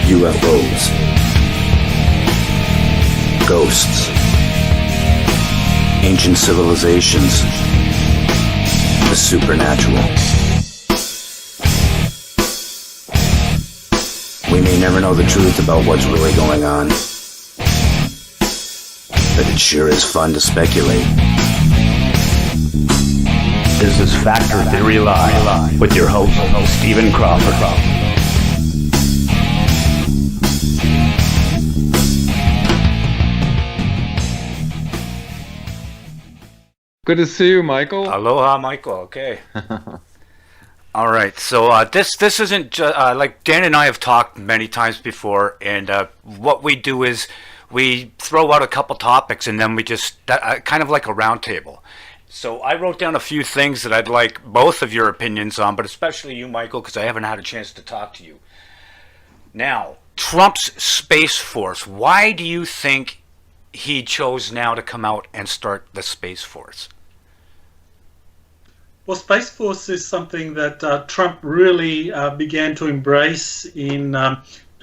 UFOs, ghosts, ancient civilizations, the supernatural. We may never know the truth about what's really going on, but it sure is fun to speculate. This is Factor Theory Live with your host, Stephen Crawford. Good to see you, Michael. Aloha, Michael. Okay. All right. So this isn't just like Dan and I have talked many times before, and what we do is we throw out a couple topics, and then we just kind of like a round table. So I wrote down a few things that I'd like both of your opinions on, but especially you, Michael, because I haven't had a chance to talk to you. Now, Trump's Space Force. Why do you think he chose now to come out and start the Space Force? Well, Space Force is something that Trump really began to embrace in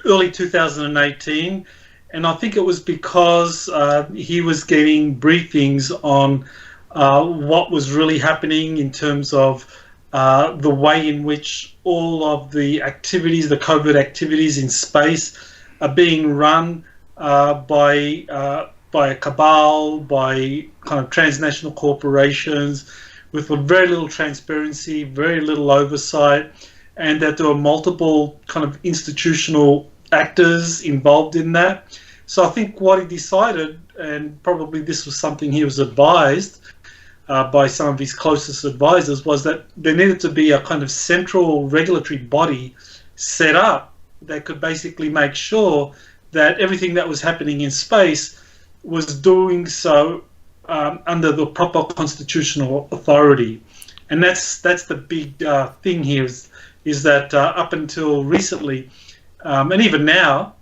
early 2018. And I think it was because he was getting briefings on what was really happening in terms of the way in which all of the activities, the covert activities in space, are being run by a cabal, by kind of transnational corporations, with very little transparency, very little oversight, and that there were multiple kind of institutional actors involved in that. So I think what he decided, and probably this was something he was advised by some of his closest advisors, was that there needed to be a kind of central regulatory body set up that could basically make sure that everything that was happening in space was doing so under the proper constitutional authority. And that's the big thing here is that up until recently, and even now,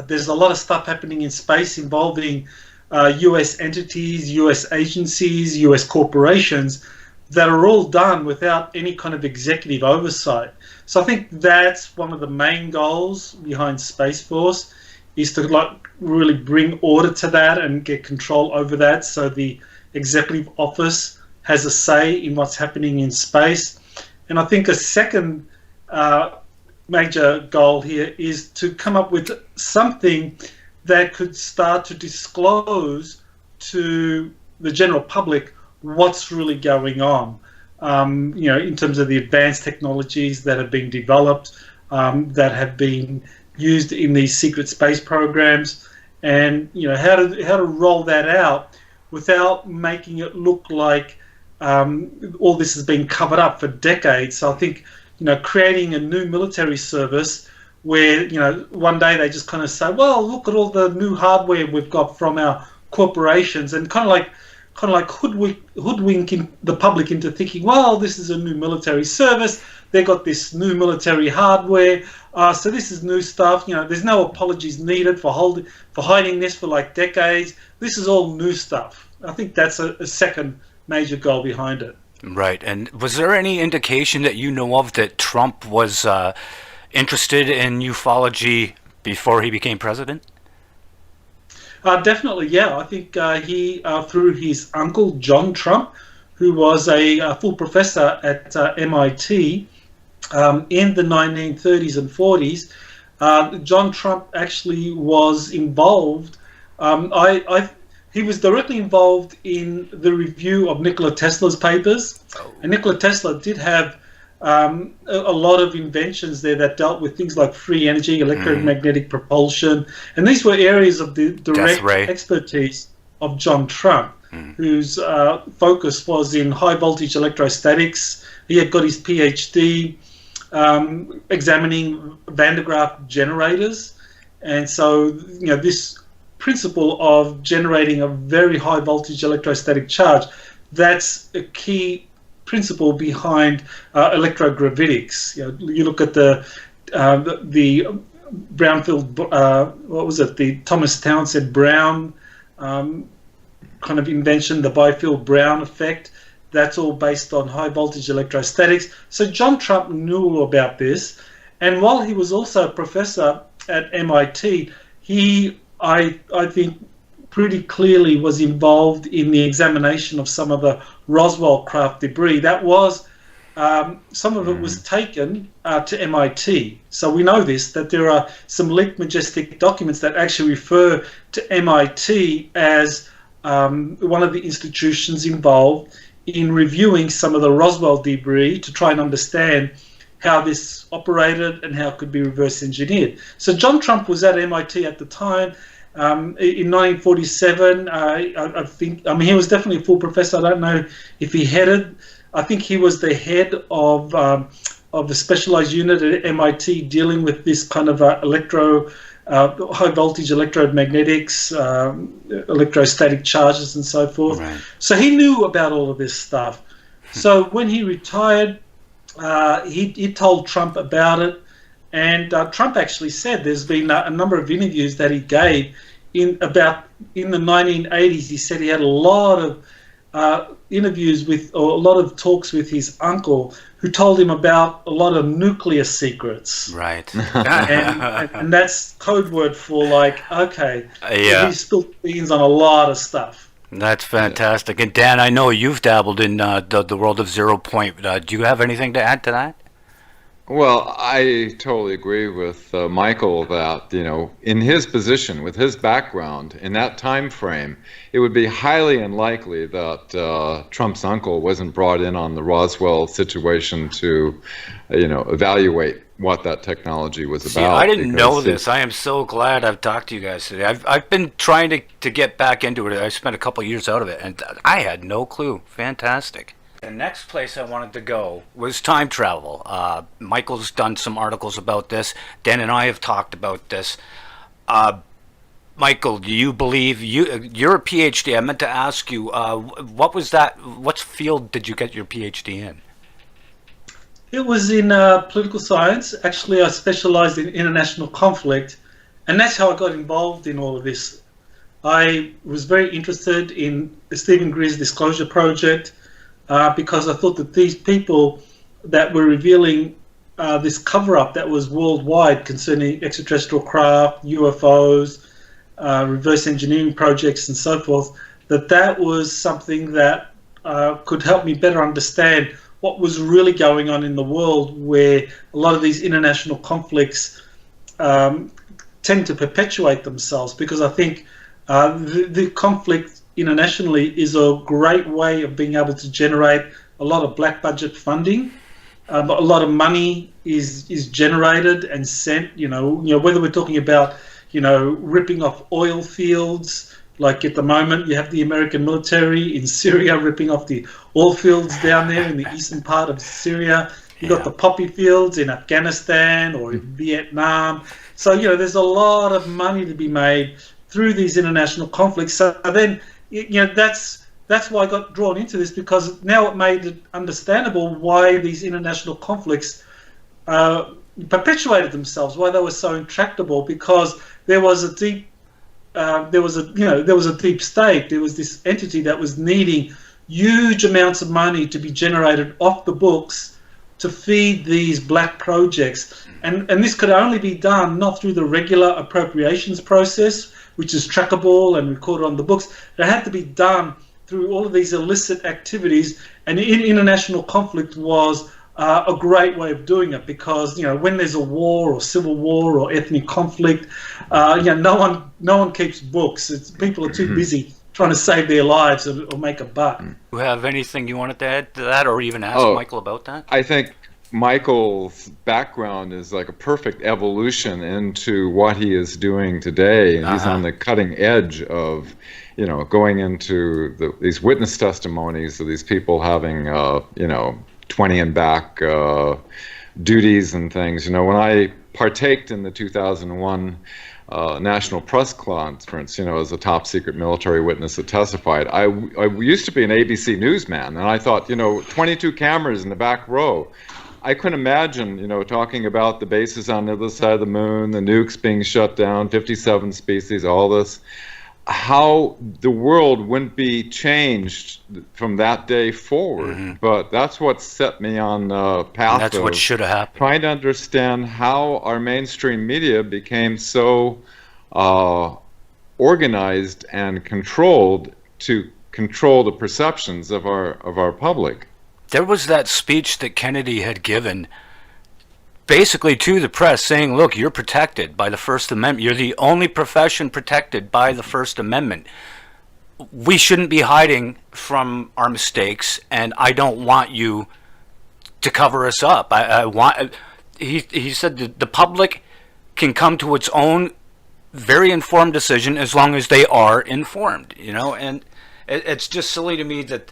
there's a lot of stuff happening in space involving US entities, US agencies, US corporations that are all done without any kind of executive oversight. So I think that's one of the main goals behind Space Force, is to really bring order to that and get control over that, so the executive office has a say in what's happening in space. And I think a second major goal here is to come up with something that could start to disclose to the general public what's really going on, in terms of the advanced technologies that have been developed, that have been used in these secret space programs, and how to roll that out without making it look like all this has been covered up for decades. So I think creating a new military service where one day they just kind of say, well, look at all the new hardware we've got from our corporations, and kind of like hoodwinking the public into thinking, well, this is a new military service, they got this new military hardware, so this is new stuff. There's no apologies needed for hiding this for like decades. This is all new stuff. I think that's a second major goal behind it. Right. And was there any indication that you know of that Trump was interested in ufology before he became president? Definitely, yeah. I think he, through his uncle, John Trump, who was a full professor at MIT in the 1930s and 40s, John Trump actually was involved. He was directly involved in the review of Nikola Tesla's papers. And Nikola Tesla did have a lot of inventions there that dealt with things like free energy, electromagnetic propulsion, and these were areas of the direct expertise of John Trump, whose focus was in high voltage electrostatics. He had got his PhD examining Van de Graaff generators, and so this principle of generating a very high voltage electrostatic charge, that's a key principle behind electrogravitics. You look at the Brownfield, the Thomas Townsend Brown kind of invention, the Byfield-Brown effect. That's all based on high voltage electrostatics. So John Trump knew all about this, And while he was also a professor at MIT, I think, pretty clearly was involved in the examination of some of the Roswell craft debris. That was, some of it was taken to MIT. So we know this, that there are some leaked Majestic documents that actually refer to MIT as one of the institutions involved in reviewing some of the Roswell debris to try and understand how this operated and how it could be reverse engineered. So John Trump was at MIT at the time. In 1947, I think, I mean, he was definitely a full professor. I don't know if he headed, I think he was the head of the specialized unit at MIT dealing with this kind of high voltage electromagnetics, electrostatic charges and so forth. Right. So he knew about all of this stuff. So when he retired, he told Trump about it, and Trump actually said there's been a number of interviews that he gave in the 1980s. He said he had a lot of interviews with, or a lot of talks with his uncle, who told him about a lot of nuclear secrets. Right. and that's code word for, like, okay, yeah, he spilled beans on a lot of stuff. That's fantastic. And Dan, I know you've dabbled in the world of 0 point. Do you have anything to add to that? Well, I totally agree with Michael that, in his position, with his background, in that time frame, it would be highly unlikely that Trump's uncle wasn't brought in on the Roswell situation to, evaluate what that technology was about. See, I didn't know this. I am so glad I've talked to you guys today. I've been trying to get back into it. I spent a couple of years out of it, and I had no clue. Fantastic. The next place I wanted to go was time travel. Michael's done some articles about this. Dan and I have talked about this. Michael, do you believe you're a PhD? I meant to ask you, what was that? What field did you get your PhD in? It was in political science. Actually, I specialized in international conflict, and that's how I got involved in all of this. I was very interested in Stephen Greer's Disclosure Project, because I thought that these people that were revealing this cover-up that was worldwide concerning extraterrestrial craft, UFOs, reverse engineering projects and so forth, that was something that could help me better understand what was really going on in the world, where a lot of these international conflicts tend to perpetuate themselves, because I think the conflict internationally is a great way of being able to generate a lot of black budget funding. A lot of money is generated and sent, whether we're talking about, ripping off oil fields, like at the moment you have the American military in Syria ripping off the oil fields down there in the eastern part of Syria. You've got the poppy fields in Afghanistan or in Vietnam. So, there's a lot of money to be made through these international conflicts. So then, that's why I got drawn into this, because now it made it understandable why these international conflicts perpetuated themselves, why they were so intractable, because there was a deep deep state. There was this entity that was needing huge amounts of money to be generated off the books to feed these black projects, and this could only be done not through the regular appropriations process, which is trackable and recorded on the books. It had to be done through all of these illicit activities, and international conflict was a great way of doing it, because when there's a war or civil war or ethnic conflict, no one keeps books. People are too busy trying to save their lives or make a buck. Do you have anything you wanted to add to that, or even ask Michael about that? I think Michael's background is like a perfect evolution into what he is doing today, and he's on the cutting edge of, going into these witness testimonies of these people having, 20 and back duties and things. When I partaked in the 2001 National Press Conference, as a top secret military witness that testified, I used to be an ABC newsman, and I thought, 22 cameras in the back row. I couldn't imagine, talking about the bases on the other side of the moon, the nukes being shut down, 57 species, all this. how the world wouldn't be changed from that day forward. But that's what set me on the path. And that's what should have happened. Trying to understand how our mainstream media became so organized and controlled to control the perceptions of our public. There was that speech that Kennedy had given basically to the press saying, look, you're protected by the First Amendment. You're the only profession protected by the First Amendment. We shouldn't be hiding from our mistakes, and I don't want you to cover us up. He said that the public can come to its own very informed decision as long as they are informed, and it's just silly to me that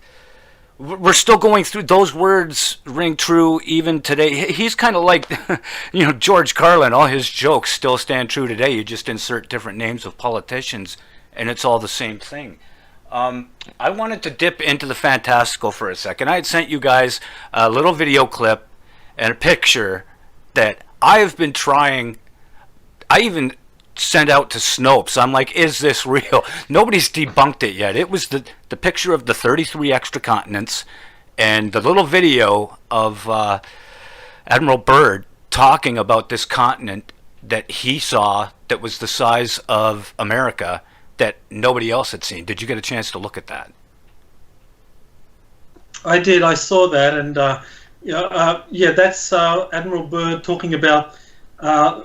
we're still going through. Those words ring true even today. He's kind of like, George Carlin. All his jokes still stand true today. You just insert different names of politicians, and it's all the same thing. I wanted to dip into the fantastical for a second. I had sent you guys a little video clip and a picture that I've been trying. I even sent out to Snopes. I'm like, is this real? Nobody's debunked it yet. It was the picture of the 33 extra continents and the little video of Admiral Byrd talking about this continent that he saw that was the size of America that nobody else had seen. Did you get a chance to look at that? I did. I saw that, and that's Admiral Byrd talking about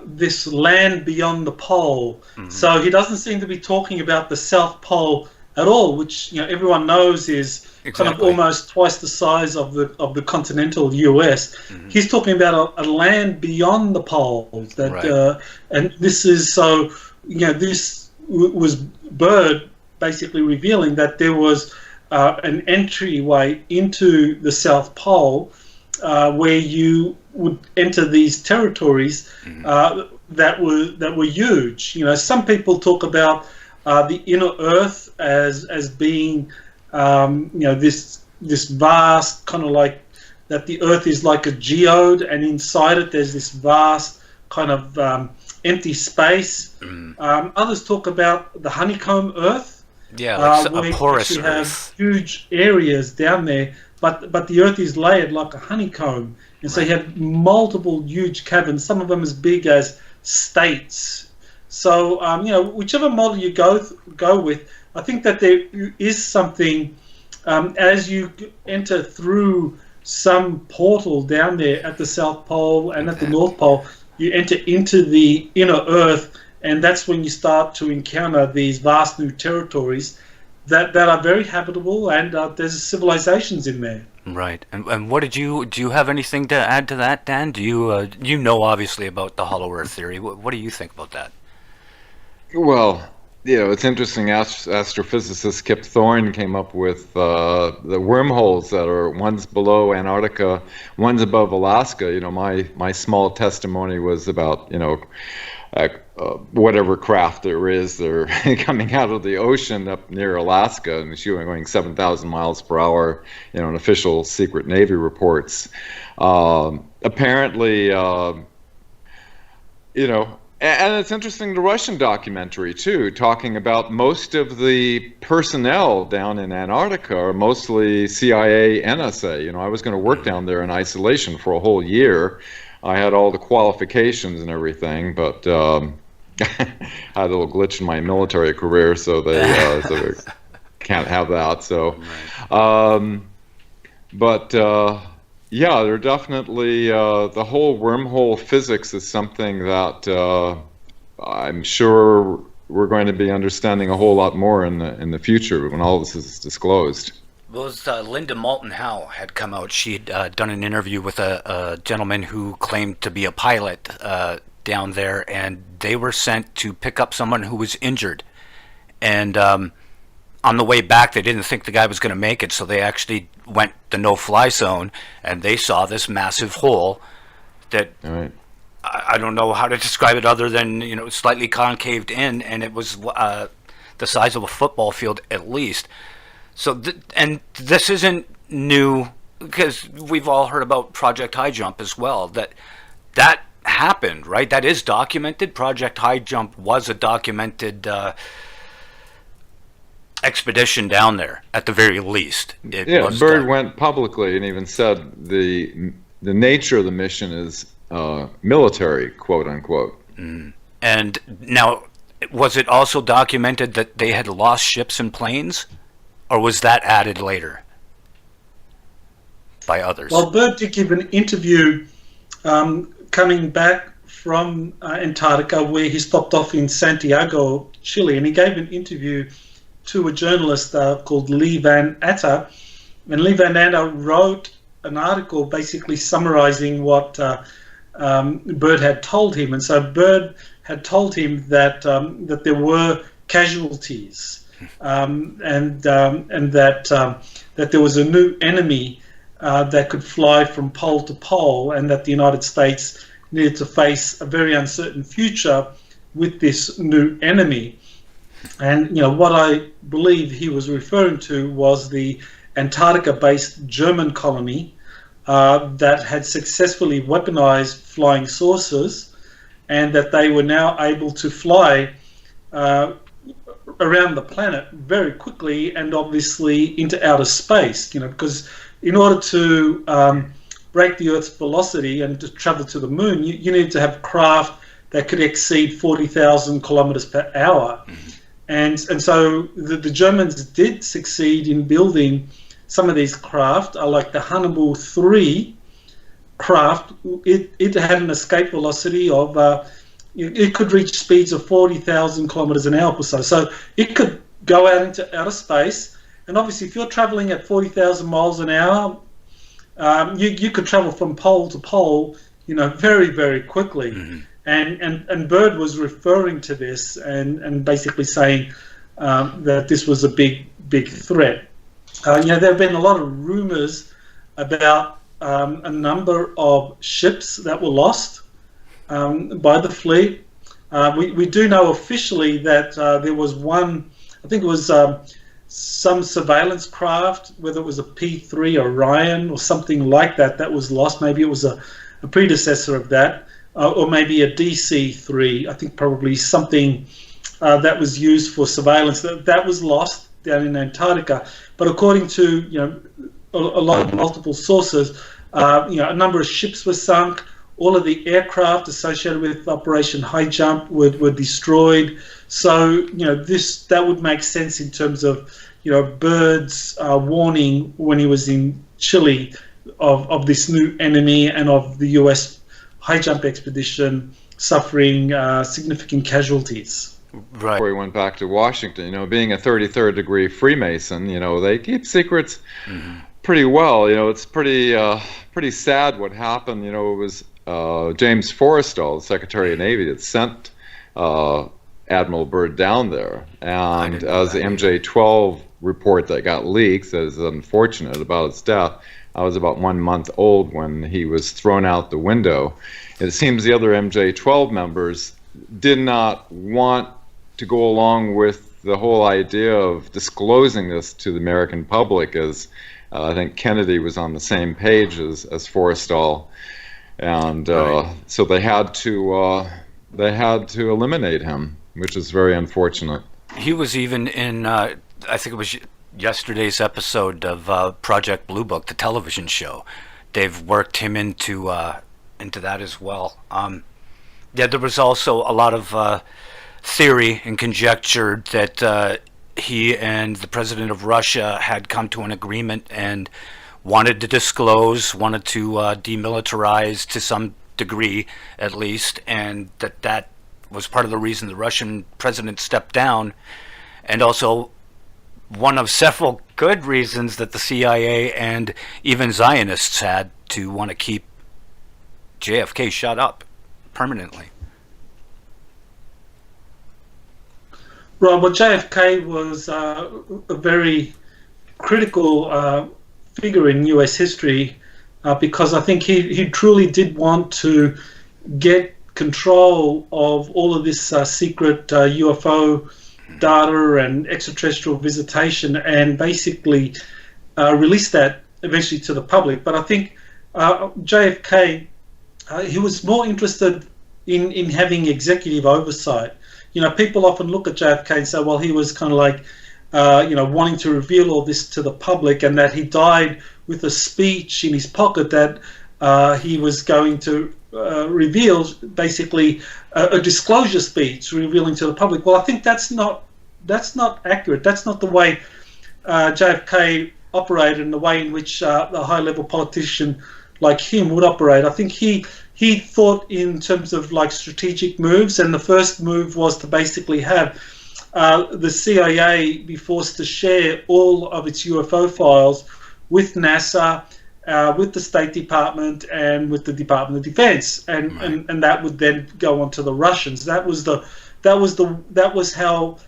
this land beyond the pole. So he doesn't seem to be talking about the South Pole at all, which everyone knows is kind of almost twice the size of the continental US. He's talking about a land beyond the poles. And this is so. This was Byrd basically revealing that there was an entryway into the South Pole where you would enter these territories that were huge. Some people talk about the inner Earth as being this vast kind of like that. The Earth is like a geode, and inside it there's this vast kind of empty space. Others talk about the honeycomb Earth. Yeah, like where a porous you Earth. have huge areas down there, but the Earth is layered like a honeycomb, and so you have multiple huge caverns, some of them as big as states. So whichever model you go with, I think that there is something as you enter through some portal down there at the South Pole and at the North Pole. You enter into the inner Earth, and that's when you start to encounter these vast new territories that are very habitable, and there's civilizations in there. Right. And what do you have anything to add to that, Dan? Do you know obviously about the Hollow Earth theory? What do you think about that? Well, it's interesting. Astrophysicist Kip Thorne came up with the wormholes that are one's below Antarctica, one's above Alaska. My small testimony was about whatever craft there is, they're coming out of the ocean up near Alaska, and she was going 7,000 miles per hour. In official secret Navy reports. Apparently, And it's interesting, the Russian documentary, too, talking about most of the personnel down in Antarctica are mostly CIA, NSA. I was going to work down there in isolation for a whole year. I had all the qualifications and everything, but I had a little glitch in my military career, so they can't have that. So, yeah, they're definitely the whole wormhole physics is something that I'm sure we're going to be understanding a whole lot more in the future when all this is disclosed. Well, Linda Moulton Howe had come out. She'd done an interview with a gentleman who claimed to be a pilot down there, and they were sent to pick up someone who was injured. And on the way back, they didn't think the guy was going to make it, so they actually went the no-fly zone, and they saw this massive hole that I don't know how to describe it other than slightly concaved in, and it was the size of a football field at least. So and this isn't new, because we've all heard about Project High Jump as well. That happened, right? That is documented. Project High Jump was a documented expedition down there at the very least. It Yeah, was Byrd done. went publicly and even said the nature of the mission is military, quote unquote. And now, was it also documented that they had lost ships and planes, or was that added later by others? Well, Byrd did give an interview coming back from Antarctica, where he stopped off in Santiago, Chile, and he gave an interview to a journalist called Lee Van Atta, and Lee Van Atta wrote an article basically summarizing what Byrd had told him. And so Byrd had told him that that there were casualties, and that there was a new enemy that could fly from pole to pole, and that the United States needed to face a very uncertain future with this new enemy. And what I believe he was referring to was the Antarctica-based German colony that had successfully weaponized flying saucers, and that they were now able to fly around the planet very quickly, and obviously into outer space. Because in order to break the Earth's velocity and to travel to the moon, you need to have craft that could exceed 40,000 kilometers per hour. And so the Germans did succeed in building some of these craft, like the Hannibal 3 craft. It had an escape velocity of, it could reach speeds of 40,000 kilometers an hour or so. So it could go out into outer space. And obviously, if you're traveling at 40,000 miles an hour, you could travel from pole to pole, very, very quickly. And Byrd was referring to this and basically saying that this was a big threat. There have been a lot of rumors about a number of ships that were lost by the fleet. We do know officially that there was one, I think it was some surveillance craft, whether it was a P3 Orion or something like that, that was lost. Maybe it was a predecessor of that. Or maybe a DC-3, I think probably something that was used for surveillance. That was lost down in Antarctica. But according to a lot of multiple sources, a number of ships were sunk. All of the aircraft associated with Operation High Jump were destroyed. So that would make sense in terms of Byrd's warning when he was in Chile of this new enemy and of the US high jump expedition suffering significant casualties. Right. Before he went back to Washington, being a 33rd degree Freemason, they keep secrets pretty well. It's pretty sad what happened. It was James Forrestal, the Secretary of Navy, that sent Admiral Byrd down there. And as the MJ-12 report that got leaked, that is unfortunate about his death, I was about 1 month old when he was thrown out the window. It seems the other MJ-12 members did not want to go along with the whole idea of disclosing this to the American public, as I think Kennedy was on the same page as Forrestal, and so they had to eliminate him, which is very unfortunate. He was even in, I think it was yesterday's episode of Project Blue Book, the television show. They've worked him into that as well. There was also a lot of theory and conjecture that he and the president of Russia had come to an agreement and wanted to disclose, wanted to demilitarize to some degree at least, and that was part of the reason the Russian president stepped down, and also one of several good reasons that the CIA and even Zionists had to want to keep JFK shut up permanently. Right, well, JFK was a very critical figure in US history because I think he truly did want to get control of all of this secret UFO data and extraterrestrial visitation, and basically release that eventually to the public. But I think JFK, he was more interested in having executive oversight. People often look at JFK and say, well, he was kind of like wanting to reveal all this to the public, and that he died with a speech in his pocket that he was going to reveal, basically a disclosure speech revealing to the public. Well, I think that's not accurate. That's not the way JFK operated, and the way in which a high-level politician like him would operate. I think he thought in terms of like strategic moves, and the first move was to basically have the CIA be forced to share all of its UFO files with NASA, with the State Department, and with the Department of Defense, and that would then go on to the Russians. That was how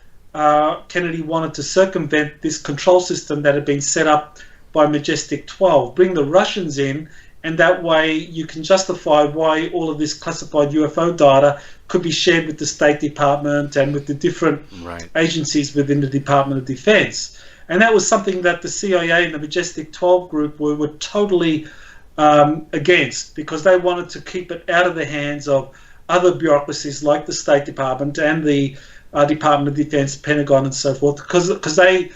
Kennedy wanted to circumvent this control system that had been set up by Majestic 12. Bring the Russians in, and that way you can justify why all of this classified UFO data could be shared with the State Department and with the different agencies within the Department of Defense. And that was something that the CIA and the Majestic 12 group were totally against, because they wanted to keep it out of the hands of other bureaucracies like the State Department and the Department of Defense, Pentagon, and so forth, because they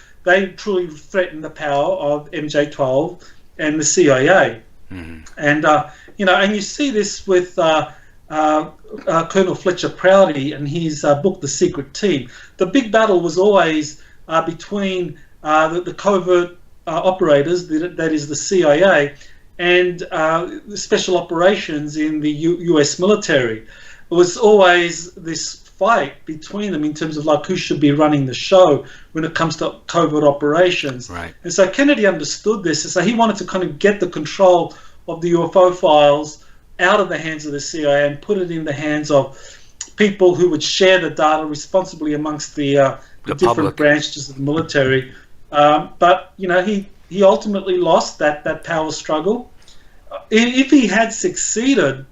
truly threatened the power of MJ12 and the CIA. Mm-hmm. And and you see this with Colonel Fletcher Prouty and his book, The Secret Team. The big battle was always between the covert operators, that is the CIA, and the special operations in the US military. It was always this fight between them in terms of like who should be running the show when it comes to covert operations. Right. And so Kennedy understood this, and so he wanted to kind of get the control of the UFO files out of the hands of the CIA and put it in the hands of people who would share the data responsibly amongst the different branches of the military. But he ultimately lost that power struggle. If he had succeeded,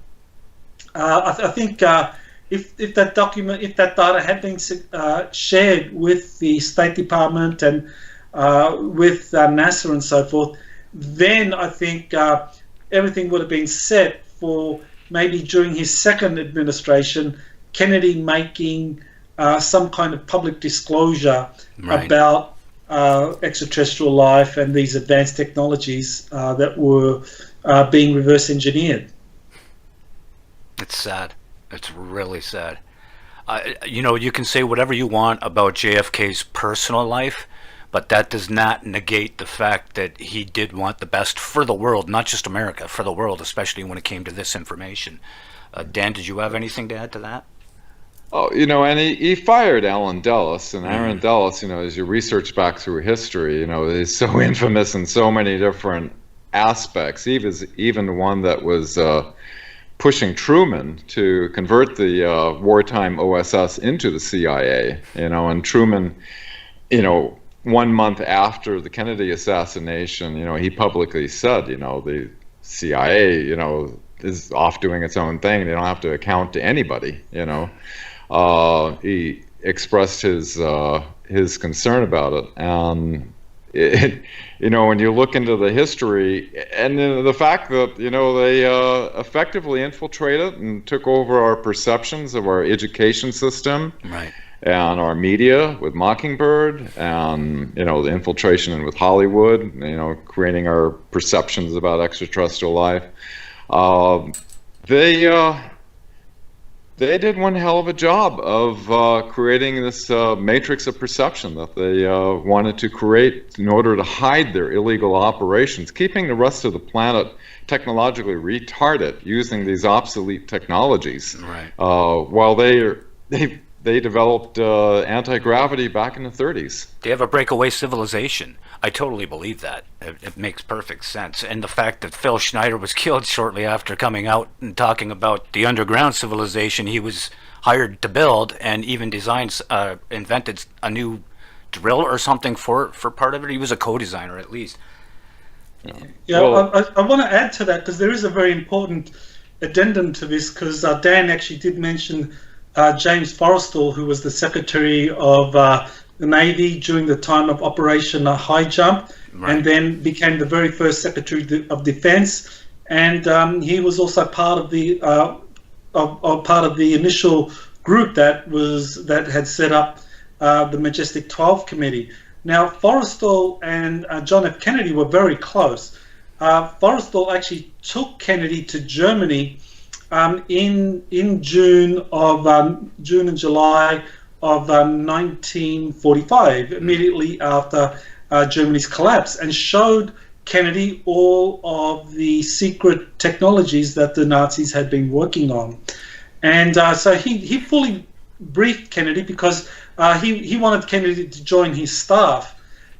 I think if that data had been shared with the State Department and with NASA and so forth, then I think everything would have been set for maybe during his second administration, Kennedy making some kind of public disclosure about extraterrestrial life and these advanced technologies that were being reverse engineered. It's sad. It's really sad. You can say whatever you want about JFK's personal life, but that does not negate the fact that he did want the best for the world, not just America, for the world, especially when it came to this information. Dan, did you have anything to add to that? Oh, and he fired Alan Dulles, and Aaron Dulles, as you research back through history, is so infamous in so many different aspects. He was even the one that was pushing Truman to convert the wartime OSS into the CIA, and Truman, 1 month after the Kennedy assassination, he publicly said, the CIA, is off doing its own thing. They don't have to account to anybody, He expressed his concern about it, and when you look into the history and the fact that they effectively infiltrated and took over our perceptions of our education system, right, and our media with Mockingbird, and the infiltration with Hollywood, creating our perceptions about extraterrestrial life. They did one hell of a job of creating this matrix of perception that they wanted to create in order to hide their illegal operations, keeping the rest of the planet technologically retarded using these obsolete technologies. Right. While they developed anti-gravity back in the 30s. They have a breakaway civilization. I totally believe that. It makes perfect sense. And the fact that Phil Schneider was killed shortly after coming out and talking about the underground civilization he was hired to build, and even invented a new drill or something for part of it. He was a co-designer at least. Yeah, well, I want to add to that, because there is a very important addendum to this, because Dan actually did mention James Forrestal, who was the Secretary of the Navy during the time of Operation High Jump, and then became the very first Secretary of Defense, and he was also part of the initial group that had set up the Majestic 12 Committee. Now, Forrestal and John F. Kennedy were very close. Forrestal actually took Kennedy to Germany in June and July of 1945, immediately after Germany's collapse, and showed Kennedy all of the secret technologies that the Nazis had been working on. And so he fully briefed Kennedy because he wanted Kennedy to join his staff.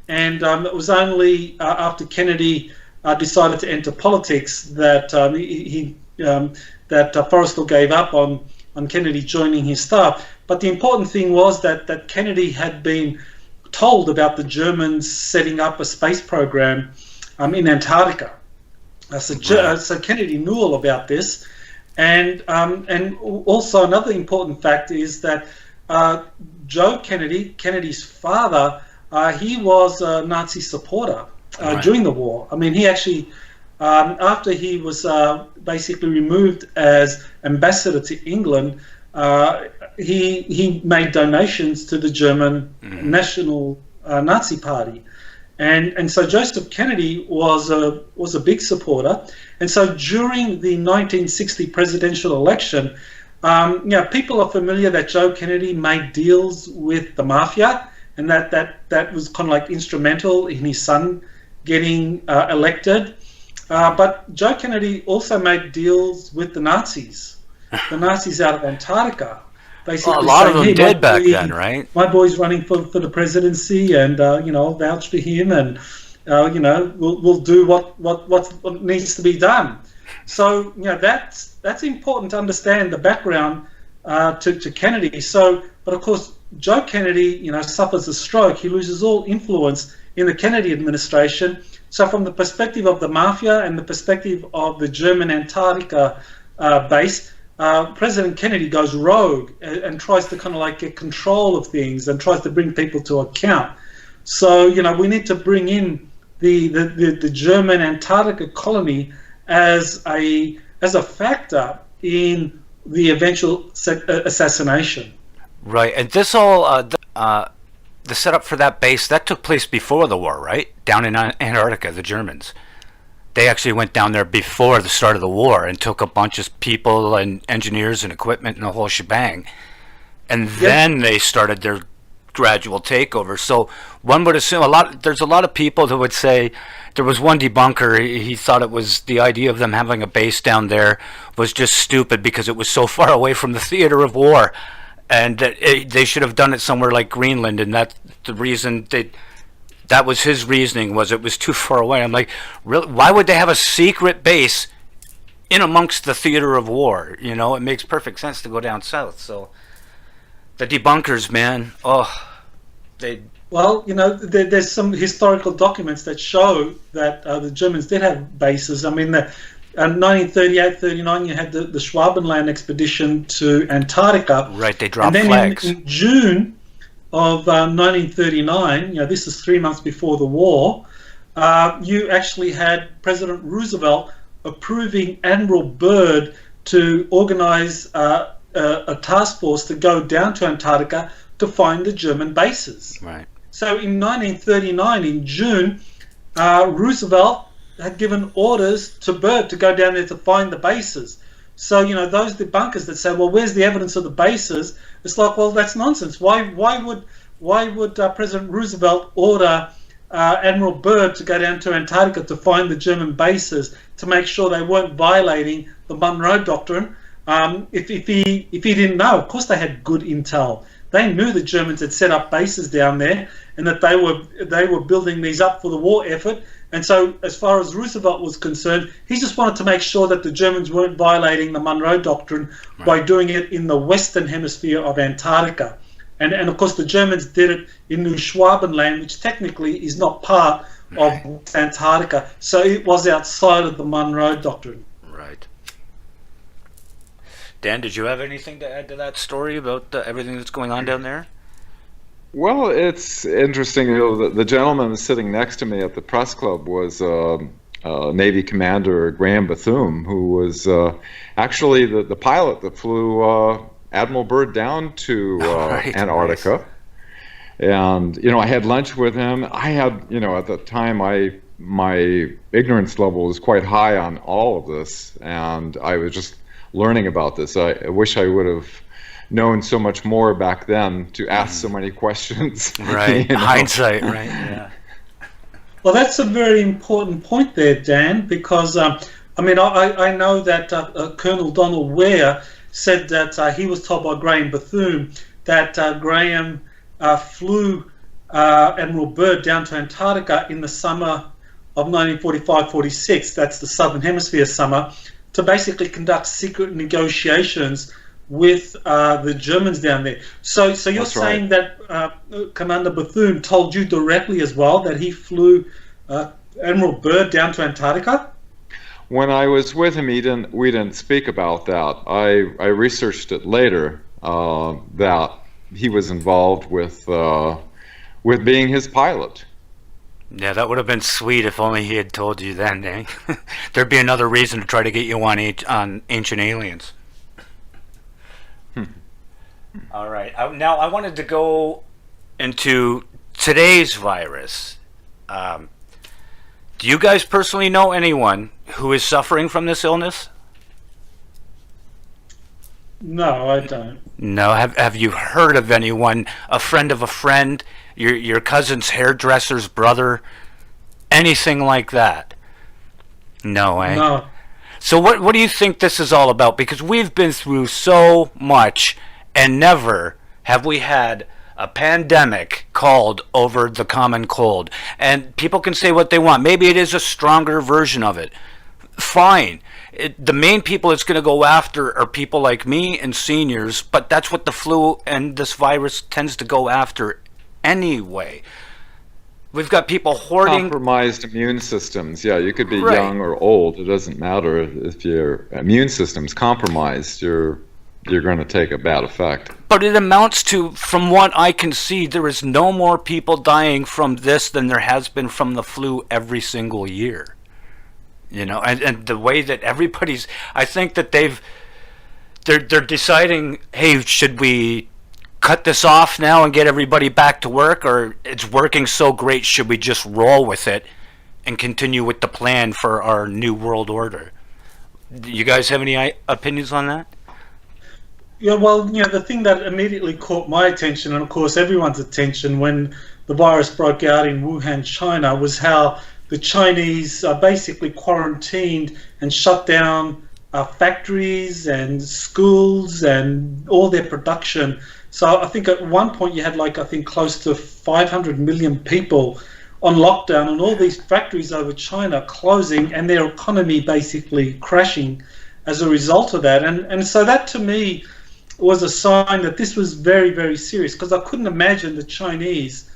And it was only after Kennedy decided to enter politics that Forrestal gave up on Kennedy joining his staff. But the important thing was that Kennedy had been told about the Germans setting up a space program in Antarctica. So Kennedy knew all about this. And also another important fact is that Joe Kennedy, Kennedy's father, he was a Nazi supporter during the war. I mean, he actually, after he was basically removed as ambassador to England, he made donations to the German National Nazi Party. And so Joseph Kennedy was a big supporter. And so during the 1960 presidential election, people are familiar that Joe Kennedy made deals with the mafia, and that was kind of like instrumental in his son getting elected. But Joe Kennedy also made deals with the Nazis out of Antarctica. Basically, a lot of them did back then, right? My boy's running for the presidency, and I'll vouch for him, and we'll do what needs to be done. So that's important to understand the background to Kennedy. So, but of course, Joe Kennedy, suffers a stroke. He loses all influence in the Kennedy administration. So, from the perspective of the mafia and the perspective of the German Antarctica base, President Kennedy goes rogue and tries to kind of like get control of things and tries to bring people to account. So we need to bring in the German Antarctica colony as a factor in the eventual assassination. Right, and this all the setup for that base that took place before the war, right? Down in Antarctica, the Germans. They actually went down there before the start of the war and took a bunch of people and engineers and equipment and the whole shebang. And then they started their gradual takeover. So one would assume there's a lot of people that would say, there was one debunker, he thought it was the idea of them having a base down there was just stupid because it was so far away from the theater of war. And they should have done it somewhere like Greenland, and that's the reason that was his reasoning, was it was too far away. I'm like, really? Why would they have a secret base in amongst the theater of war? It makes perfect sense to go down south. So the debunkers, man, Well, there's some historical documents that show that the Germans did have bases. I mean, in 1938-39, you had the Schwabenland expedition to Antarctica. Right, they dropped and then flags. In June of 1939, this is 3 months before the war, you actually had President Roosevelt approving Admiral Byrd to organize a task force to go down to Antarctica to find the German bases. Right. So in 1939, in June, Roosevelt had given orders to Byrd to go down there to find the bases. So, those debunkers that say, well, where's the evidence of the bases? It's like, well, that's nonsense. Why would President Roosevelt order Admiral Byrd to go down to Antarctica to find the German bases to make sure they weren't violating the Monroe Doctrine? If he didn't know, of course they had good intel. They knew the Germans had set up bases down there and that they were building these up for the war effort. And so as far as Roosevelt was concerned, he just wanted to make sure that the Germans weren't violating the Monroe Doctrine by doing it in the western hemisphere of Antarctica. And of course the Germans did it in New Schwabenland, which technically is not part of Antarctica. So it was outside of the Monroe Doctrine. Right. Dan, did you have anything to add to that story about everything that's going on down there? Well, it's interesting. The gentleman sitting next to me at the press club was Navy Commander Graham Bethune, who was actually the pilot that flew Admiral Byrd down to Antarctica. And I had lunch with him. I had, at the time, my ignorance level was quite high on all of this, and I was just learning about this. I wish I would have known so much more back then to ask so many questions. Right, hindsight, right? Yeah. Well, that's a very important point there, Dan, because I know that Colonel Donald Ware said that he was told by Graham Bethune that Graham flew Admiral Byrd down to Antarctica in the summer of 1945-46, that's the Southern Hemisphere summer, to basically conduct secret negotiations with the Germans down there. So you're That's saying right. that Commander Bethune told you directly as well that he flew Admiral Byrd down to Antarctica? When I was with him, we didn't speak about that. I researched it later, that he was involved with being his pilot. Yeah, that would have been sweet if only he had told you then, eh? There'd be another reason to try to get you on Ancient Aliens. All right. Now, I wanted to go into today's virus. Do you guys personally know anyone who is suffering from this illness? No, I don't. No. Have you heard of anyone, a friend of a friend, your cousin's hairdresser's brother, anything like that? No, eh? No. So what do you think this is all about? Because we've been through so much, and never have we had a pandemic called over the common cold. And people can say what they want. Maybe it is a stronger version of it. Fine. The main people it's going to go after are people like me and seniors, but that's what the flu and this virus tends to go after anyway. We've got people hoarding... Compromised immune systems. Yeah, you could be Right. young or old. It doesn't matter. If your immune system's compromised, you're going to take a bad effect. But it amounts to, from what I can see, there is no more people dying from this than there has been from the flu every single year. And the way that everybody's, I think that they're deciding, hey, should we cut this off now and get everybody back to work, or it's working so great, should we just roll with it and continue with the plan for our new world order? Do you guys have any opinions on that? Yeah, well, the thing that immediately caught my attention, and of course everyone's attention when the virus broke out in Wuhan, China, was how the Chinese basically quarantined and shut down factories and schools and all their production. So I think at one point you had close to 500 million people on lockdown, and all these factories over China closing and their economy basically crashing as a result of that. And so that to me was a sign that this was very, very serious, because I couldn't imagine the Chinese,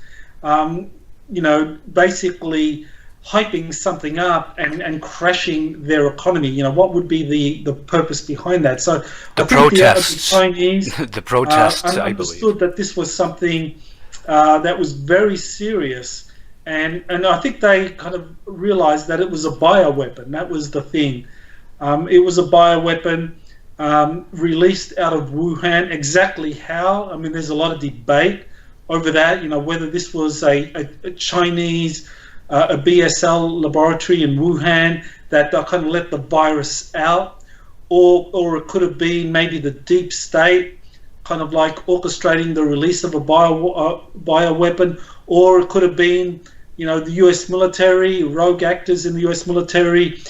basically hyping something up and crashing their economy. What would be the purpose behind that? So The I think protests. the Chinese The protests, I believe. understood that this was something that was very serious, and I think they kind of realized that it was a bioweapon. That was the thing. It was a bioweapon released out of Wuhan. Exactly how? I mean, there's a lot of debate over that. Whether this was a Chinese, a BSL laboratory in Wuhan that kind of let the virus out, or it could have been maybe the deep state kind of like orchestrating the release of a bioweapon, or it could have been, the US military, rogue actors in the US military,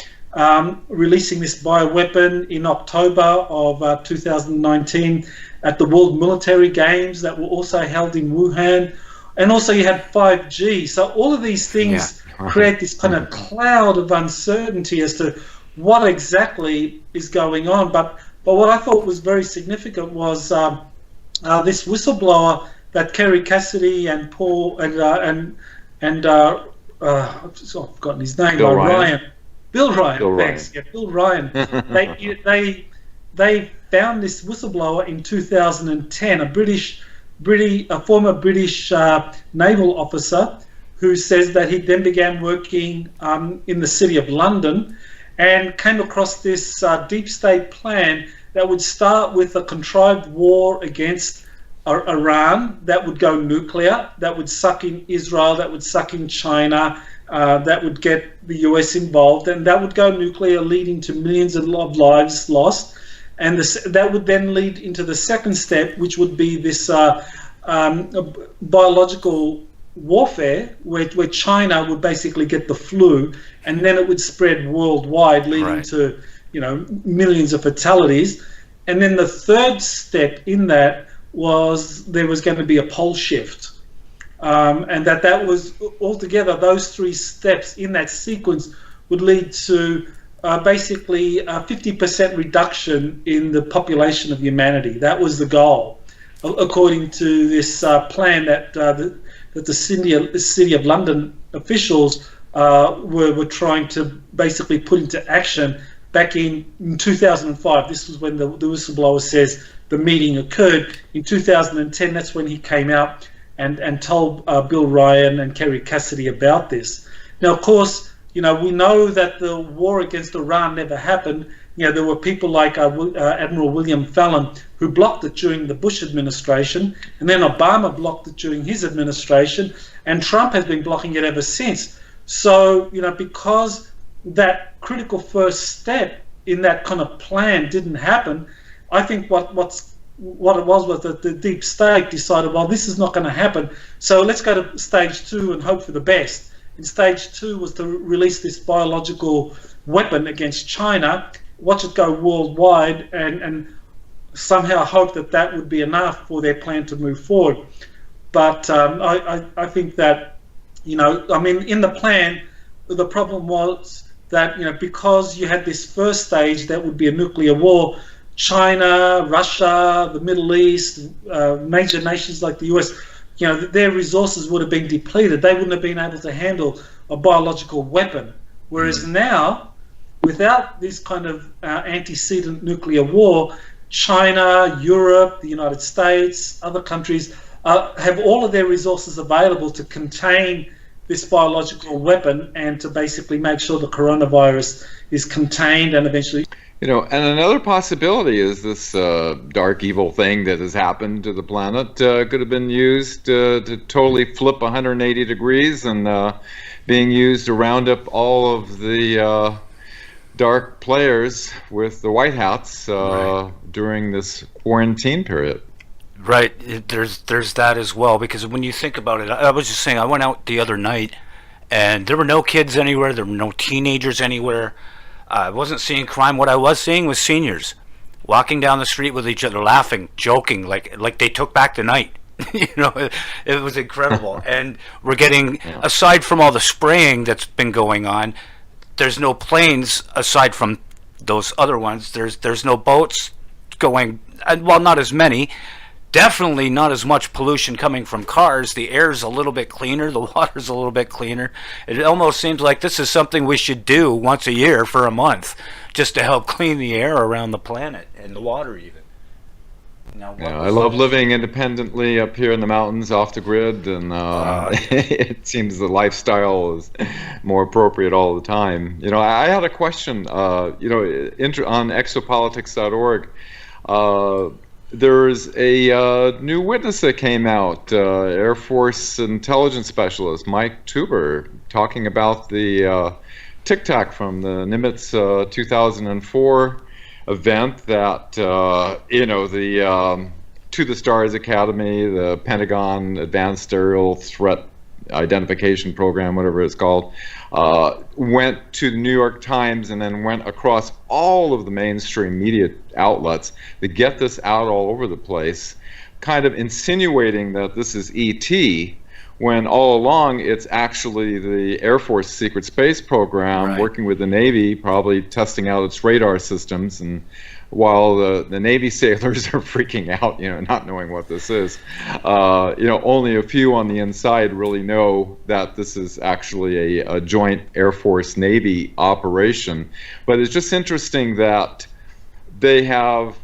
releasing this bioweapon in October of 2019 at the World Military Games that were also held in Wuhan. And also you had 5G. So all of these things create this kind of cloud of uncertainty as to what exactly is going on. But what I thought was very significant was this whistleblower that Kerry Cassidy and Paul and I've forgotten his name. Bill Ryan. Bill Ryan. Bill Thanks. Yeah, Bill Ryan. They found this whistleblower in 2010, a former British naval officer, who says that he then began working in the city of London and came across this deep state plan that would start with a contrived war against Iran, that would go nuclear, that would suck in Israel, that would suck in China, that would get the US involved, and that would go nuclear, leading to millions of lives lost. And that would then lead into the second step, which would be this biological warfare, where China would basically get the flu, and then it would spread worldwide, leading to millions of fatalities. And then the third step in that was there was going to be a pole shift, and that was altogether, those three steps in that sequence would lead to basically a 50% reduction in the population of humanity. That was the goal, according to this plan that the City of London officials were trying to basically put into action back in 2005. This was when the whistleblower says the meeting occurred. In 2010, that's when he came out and told Bill Ryan and Kerry Cassidy about this. Now, of course, we know that the war against Iran never happened. There were people like Admiral William Fallon who blocked it during the Bush administration, and then Obama blocked it during his administration, and Trump has been blocking it ever since. So, because that critical first step in that kind of plan didn't happen, I think what it was that the deep state decided, well, this is not going to happen, so let's go to stage 2 and hope for the best. And stage 2 was to release this biological weapon against China, watch it go worldwide, and somehow hope that would be enough for their plan to move forward. But I think that, in the plan, the problem was that, because you had this first stage that would be a nuclear war, China, Russia, the Middle East, major nations like the US, their resources would have been depleted. They wouldn't have been able to handle a biological weapon. Whereas now, without this kind of antecedent nuclear war, China, Europe, the United States, other countries have all of their resources available to contain this biological weapon and to basically make sure the coronavirus is contained and eventually... And another possibility is this dark evil thing that has happened to the planet could have been used to totally flip 180 degrees and being used to round up all of the dark players with the white hats during this quarantine period. Right, there's that as well, because when you think about it, I was just saying, I went out the other night and there were no kids anywhere, there were no teenagers anywhere. I wasn't seeing crime. What I was seeing was seniors walking down the street with each other, laughing, joking, like they took back the night. It was incredible. And we're getting, aside from all the spraying that's been going on, there's no planes aside from those other ones. There's no boats going, well, not as many. Definitely not as much pollution coming from cars. The air's a little bit cleaner. The water's a little bit cleaner. It almost seems like this is something we should do once a year for a month, just to help clean the air around the planet and the water even. Now, I love living independently up here in the mountains off the grid, and it seems the lifestyle is more appropriate all the time. I had a question, on exopolitics.org. There's a new witness that came out, Air Force intelligence specialist Mike Tuber, talking about the Tic Tac from the Nimitz 2004 event that, the To the Stars Academy, the Pentagon Advanced Aerial Threat Identification Program, whatever it's called, went to the New York Times and then went across all of the mainstream media outlets to get this out all over the place, kind of insinuating that this is ET, when all along it's actually the Air Force Secret Space Program working with the Navy, probably testing out its radar systems, and while the Navy sailors are freaking out, not knowing what this is, only a few on the inside really know that this is actually a joint Air Force Navy operation. But it's just interesting that they have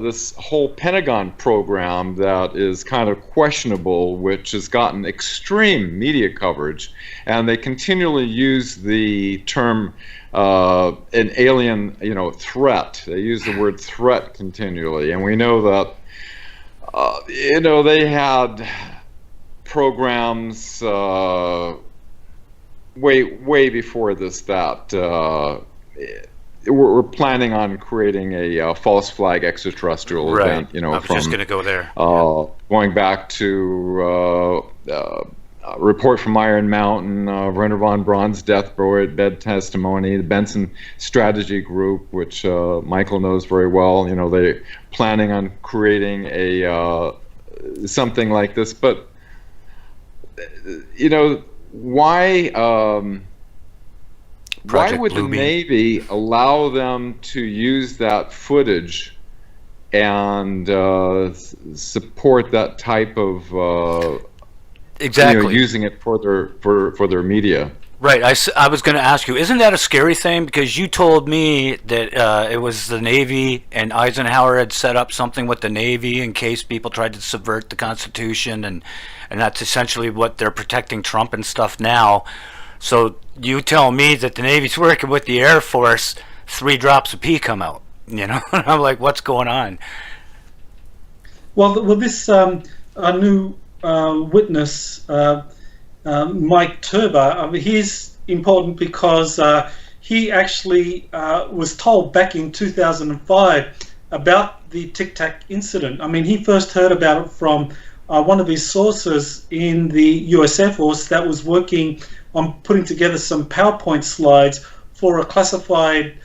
this whole Pentagon program that is kind of questionable, which has gotten extreme media coverage, and they continually use the term an alien, threat. They use the word threat continually, and we know that they had programs way before this that we're planning on creating a false flag extraterrestrial event. I was just going to go there. Going back to report from Iron Mountain, Werner von Braun's deathbed testimony, the Benson Strategy Group, which Michael knows very well. They're planning on creating a something like this. But why would the Navy allow them to use that footage and support that type of using it for their media? Right. I was going to ask you, isn't that a scary thing? Because you told me that it was the Navy and Eisenhower had set up something with the Navy in case people tried to subvert the Constitution, and that's essentially what they're protecting Trump and stuff now. So you tell me that the Navy's working with the Air Force, 3 drops of pee come out. I'm like, what's going on? Well, this new witness, Mike Turber, he's important because he actually was told back in 2005 about the Tic Tac incident. I mean, he first heard about it from one of his sources in the US Air Force that was working on putting together some PowerPoint slides for a classified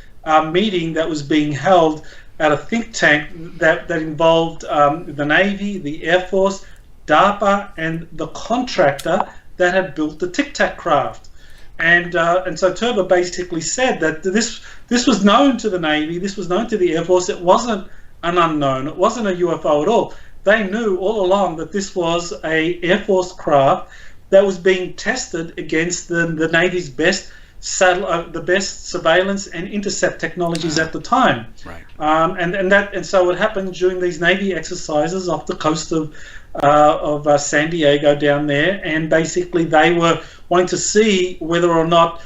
meeting that was being held at a think tank that involved the Navy, the Air Force, DARPA, and the contractor that had built the Tic Tac craft. And so Turber basically said that this was known to the Navy, this was known to the Air Force. It wasn't an unknown, it wasn't a UFO at all. They knew all along that this was a Air Force craft that was being tested against the Navy's best surveillance and intercept technologies at the time. Right. And so it happened during these Navy exercises off the coast of San Diego down there, and basically they were wanting to see whether or not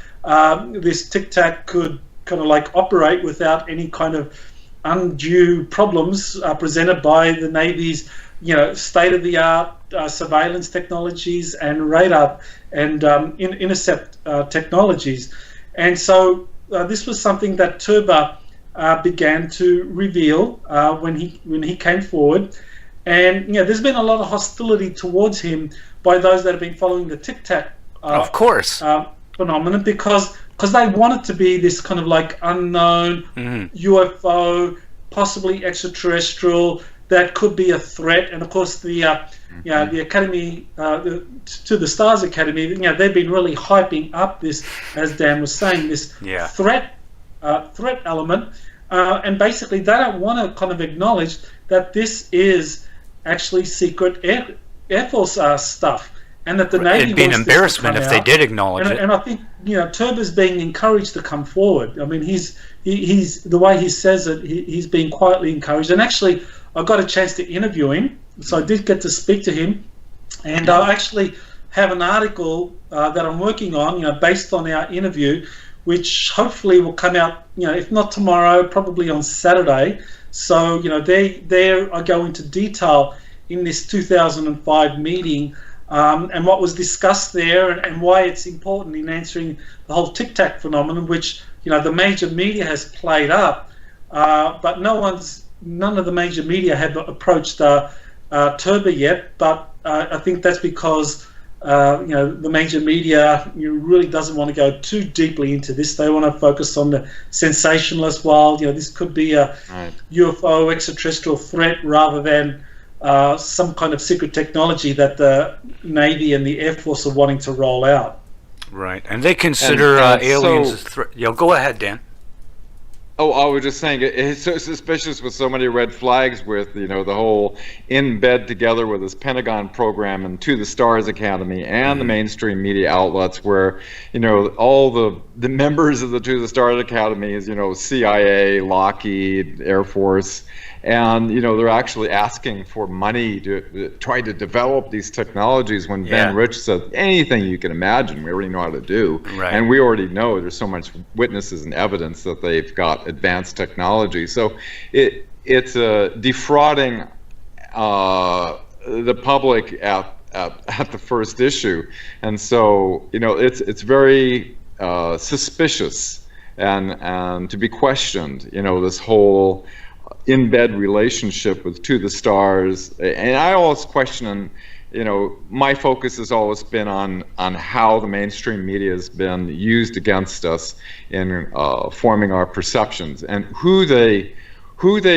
this Tic Tac could kind of like operate without any kind of undue problems presented by the Navy's state-of-the-art surveillance technologies and radar and intercept technologies. And so this was something that Turber began to reveal when he came forward. And there's been a lot of hostility towards him by those that have been following the Tic Tac of course phenomenon, because they want it to be this kind of like unknown UFO, possibly extraterrestrial, that could be a threat. And of course the the Academy, to the Stars Academy, they've been really hyping up this, as Dan was saying, this threat element, and basically they don't want to kind of acknowledge that this is actually secret Air Force stuff, and that the Navy it'd be an embarrassment if they did acknowledge it. And I think Turber's being encouraged to come forward. I mean, he's the way he says it, he's being quietly encouraged. And actually, I got a chance to interview him, so I did get to speak to him, and I actually have an article that I'm working on, based on our interview, which hopefully will come out, if not tomorrow, probably on Saturday. So, there I go into detail in this 2005 meeting, and what was discussed there, and why it's important in answering the whole Tic Tac phenomenon, which the major media has played up, but none of the major media have approached Turber yet. But I think that's because the major media really doesn't want to go too deeply into this. They want to focus on the sensationalist world. This could be a UFO extraterrestrial threat rather than some kind of secret technology that the Navy and the Air Force are wanting to roll out. Right, and they consider aliens as threat. Go ahead, Dan. Oh, I was just saying, it's so suspicious with so many red flags with, the whole in bed together with this Pentagon program and To the Stars Academy and the mainstream media outlets where, all the members of the To the Stars Academy is, CIA, Lockheed, Air Force, and, they're actually asking for money to try to develop these technologies when Ben Rich said anything you can imagine, we already know how to do. Right. And we already know there's so much witnesses and evidence that they've got advanced technology. So it's a defrauding the public at the first issue, and so it's very suspicious and to be questioned. This whole in bed relationship with To the Stars, and I always question. My focus has always been on how the mainstream media has been used against us in forming our perceptions, and who they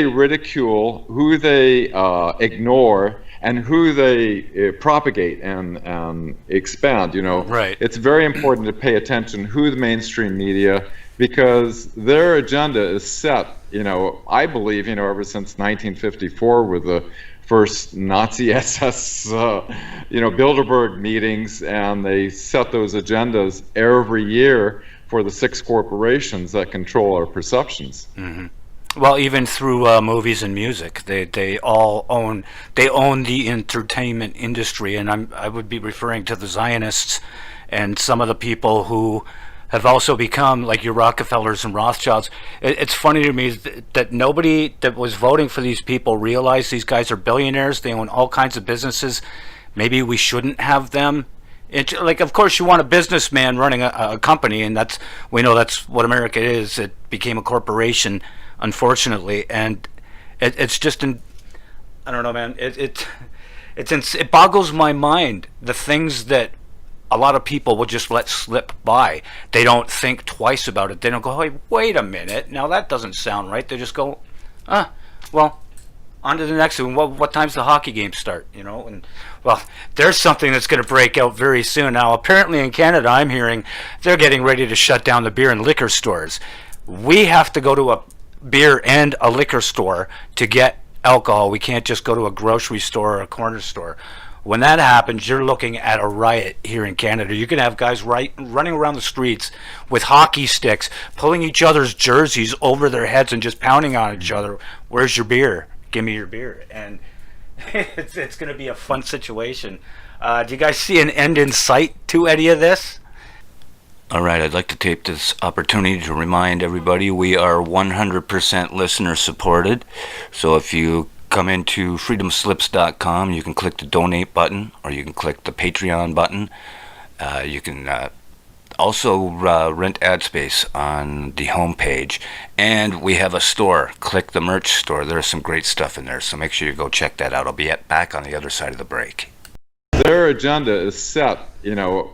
ridicule, who they ignore, and who they propagate and expand. Right. It's very important to pay attention who the mainstream media, because their agenda is set. I believe ever since 1954 with the first Nazi SS, Bilderberg meetings, and they set those agendas every year for the 6 corporations that control our perceptions. Mm-hmm. Well, even through movies and music, they own the entertainment industry, and I would be referring to the Zionists and some of the people who have also become like your Rockefellers and Rothschilds. It's funny to me that nobody that was voting for these people realized these guys are billionaires. They own all kinds of businesses. Maybe we shouldn't have them. Of course, you want a businessman running a company, and we know that's what America is. It became a corporation, unfortunately, and it's just I don't know, man. It boggles my mind, the things that a lot of people will just let slip by. They don't think twice about it. They don't go, hey, wait a minute, now that doesn't sound right. They just go, well, on to the next one. What time's the hockey game start? And well, there's something that's going to break out very soon. Now, apparently in Canada, I'm hearing they're getting ready to shut down the beer and liquor stores. We have to go to a beer and a liquor store to get alcohol. We can't just go to a grocery store or a corner store. When that happens, you're looking at a riot here in Canada. You can have guys running around the streets with hockey sticks, pulling each other's jerseys over their heads and just pounding on each other. Where's your beer? Give me your beer. And it's going to be a fun situation. Do you guys see an end in sight to any of this? All right, I'd like to take this opportunity to remind everybody we are 100% listener supported. So if you come into freedomslips.com, you can click the donate button, or you can click the Patreon button. You can also rent ad space on the homepage, and we have a store. Click the merch store. There's some great stuff in there, so make sure you go check that out. I'll be back on the other side of the break. Their agenda is set,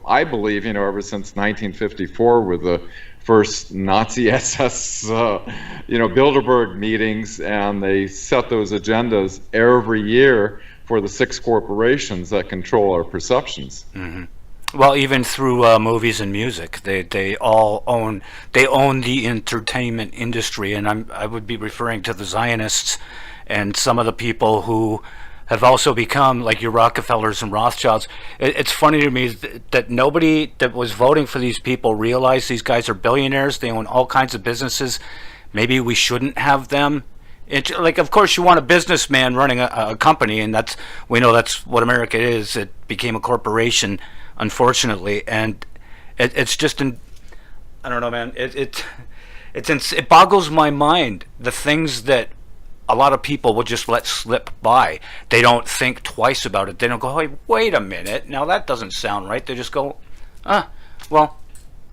I believe, ever since 1954 with the first Nazi SS, Bilderberg meetings, and they set those agendas every year for the 6 corporations that control our perceptions. Mm-hmm. Well, even through movies and music, they own the entertainment industry, and I would be referring to the Zionists and some of the people who have also become like your Rockefellers and Rothschilds. It's funny to me that nobody that was voting for these people realized these guys are billionaires. They own all kinds of businesses. Maybe we shouldn't have them. Of course, you want a businessman running a company, and we know that's what America is. It became a corporation, unfortunately, and it's just I don't know, man. It boggles my mind, the things that a lot of people will just let slip by. They don't think twice about it. They don't go, hey, wait a minute, now that doesn't sound right. They just go, well,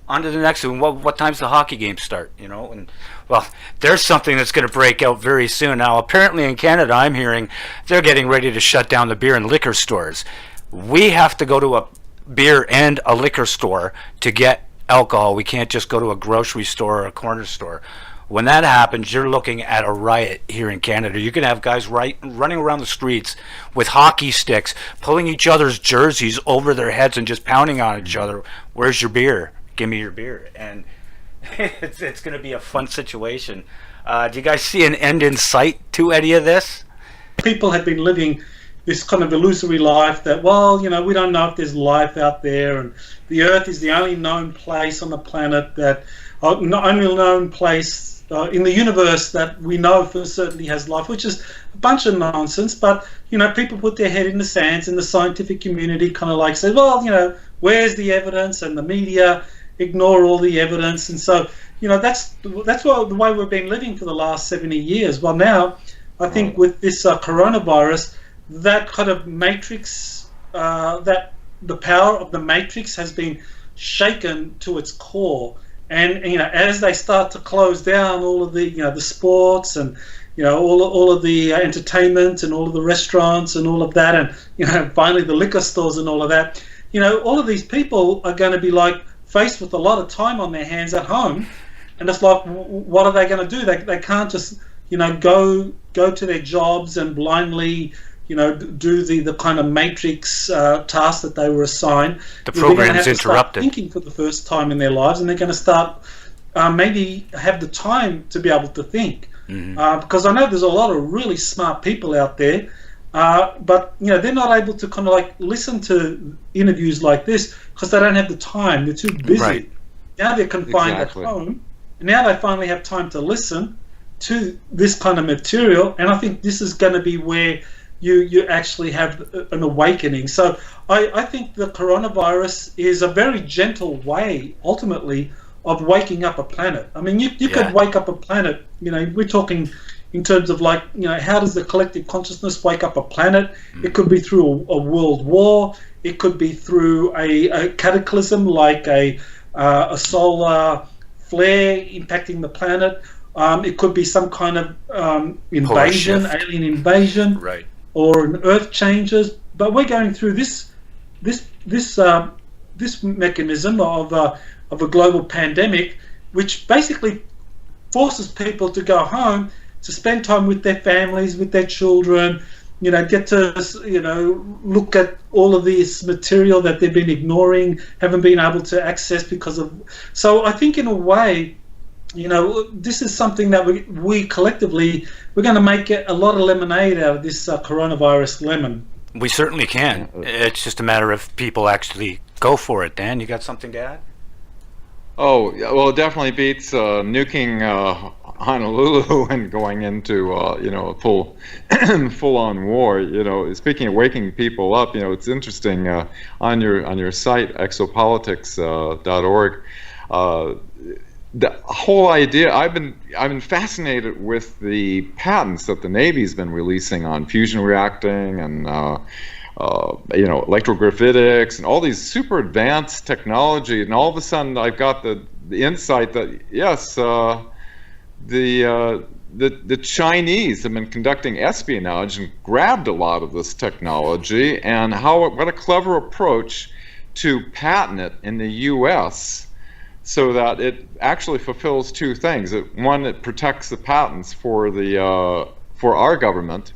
on to the next one. What time's the hockey game start? And well, there's something that's going to break out very soon. Now, apparently in Canada, I'm hearing they're getting ready to shut down the beer and liquor stores. We have to go to a beer and a liquor store to get alcohol. We can't just go to a grocery store or a corner store. When that happens, you're looking at a riot here in Canada. You can have guys running around the streets with hockey sticks, pulling each other's jerseys over their heads and just pounding on each other. Where's your beer? Give me your beer. And it's going to be a fun situation. Do you guys see an end in sight to any of this? People have been living this kind of illusory life that, we don't know if there's life out there, and the Earth is the only known place on the planet that, only known place in the universe that we know for certainty has life, which is a bunch of nonsense. But people put their head in the sands, and the scientific community kind of say, where's the evidence? And the media ignore all the evidence, and so that's the way we've been living for the last 70 years. Well, now I think with this coronavirus, that kind of matrix, that the power of the matrix has been shaken to its core. And as they start to close down all of the the sports and all of the entertainment and all of the restaurants and all of that, and finally the liquor stores and all of that, all of these people are going to be like faced with a lot of time on their hands at home, and it's like, what are they going to do? They can't just go to their jobs and blindly do the kind of matrix task that they were assigned. The program's interrupted. Start thinking for the first time in their lives, and they're going to start maybe have the time to be able to think. Because I know there's a lot of really smart people out there, but they're not able to kind of like listen to interviews like this because they don't have the time. They're too busy. Right. Now they're confined at home, and now they finally have time to listen to this kind of material. And I think this is going to be where you actually have an awakening. So I think the coronavirus is a very gentle way, ultimately, of waking up a planet. I mean, you could wake up a planet, we're talking in terms of like, how does the collective consciousness wake up a planet? It could be through a world war. It could be through a cataclysm like a solar flare impacting the planet. It could be some kind of invasion, alien invasion. Right. Or an earth changes, but we're going through this mechanism of a global pandemic, which basically forces people to go home to spend time with their families, with their children, get to look at all of this material that they've been ignoring, haven't been able to access because of. So I think in a way, this is something that we collectively, we're going to make a lot of lemonade out of this coronavirus lemon. We certainly can. It's just a matter of people actually go for it. Dan, you got something to add? Oh, well, it definitely beats nuking Honolulu and going into full-on war. Speaking of waking people up, it's interesting on your site exopolitics.org. The whole idea, I've been fascinated with the patents that the Navy's been releasing on fusion reacting and electrogravitics and all these super advanced technology, and all of a sudden I've got the insight that yes, the Chinese have been conducting espionage and grabbed a lot of this technology, and what a clever approach to patent it in the U.S. so that it actually fulfills two things. One, it protects the patents for our government,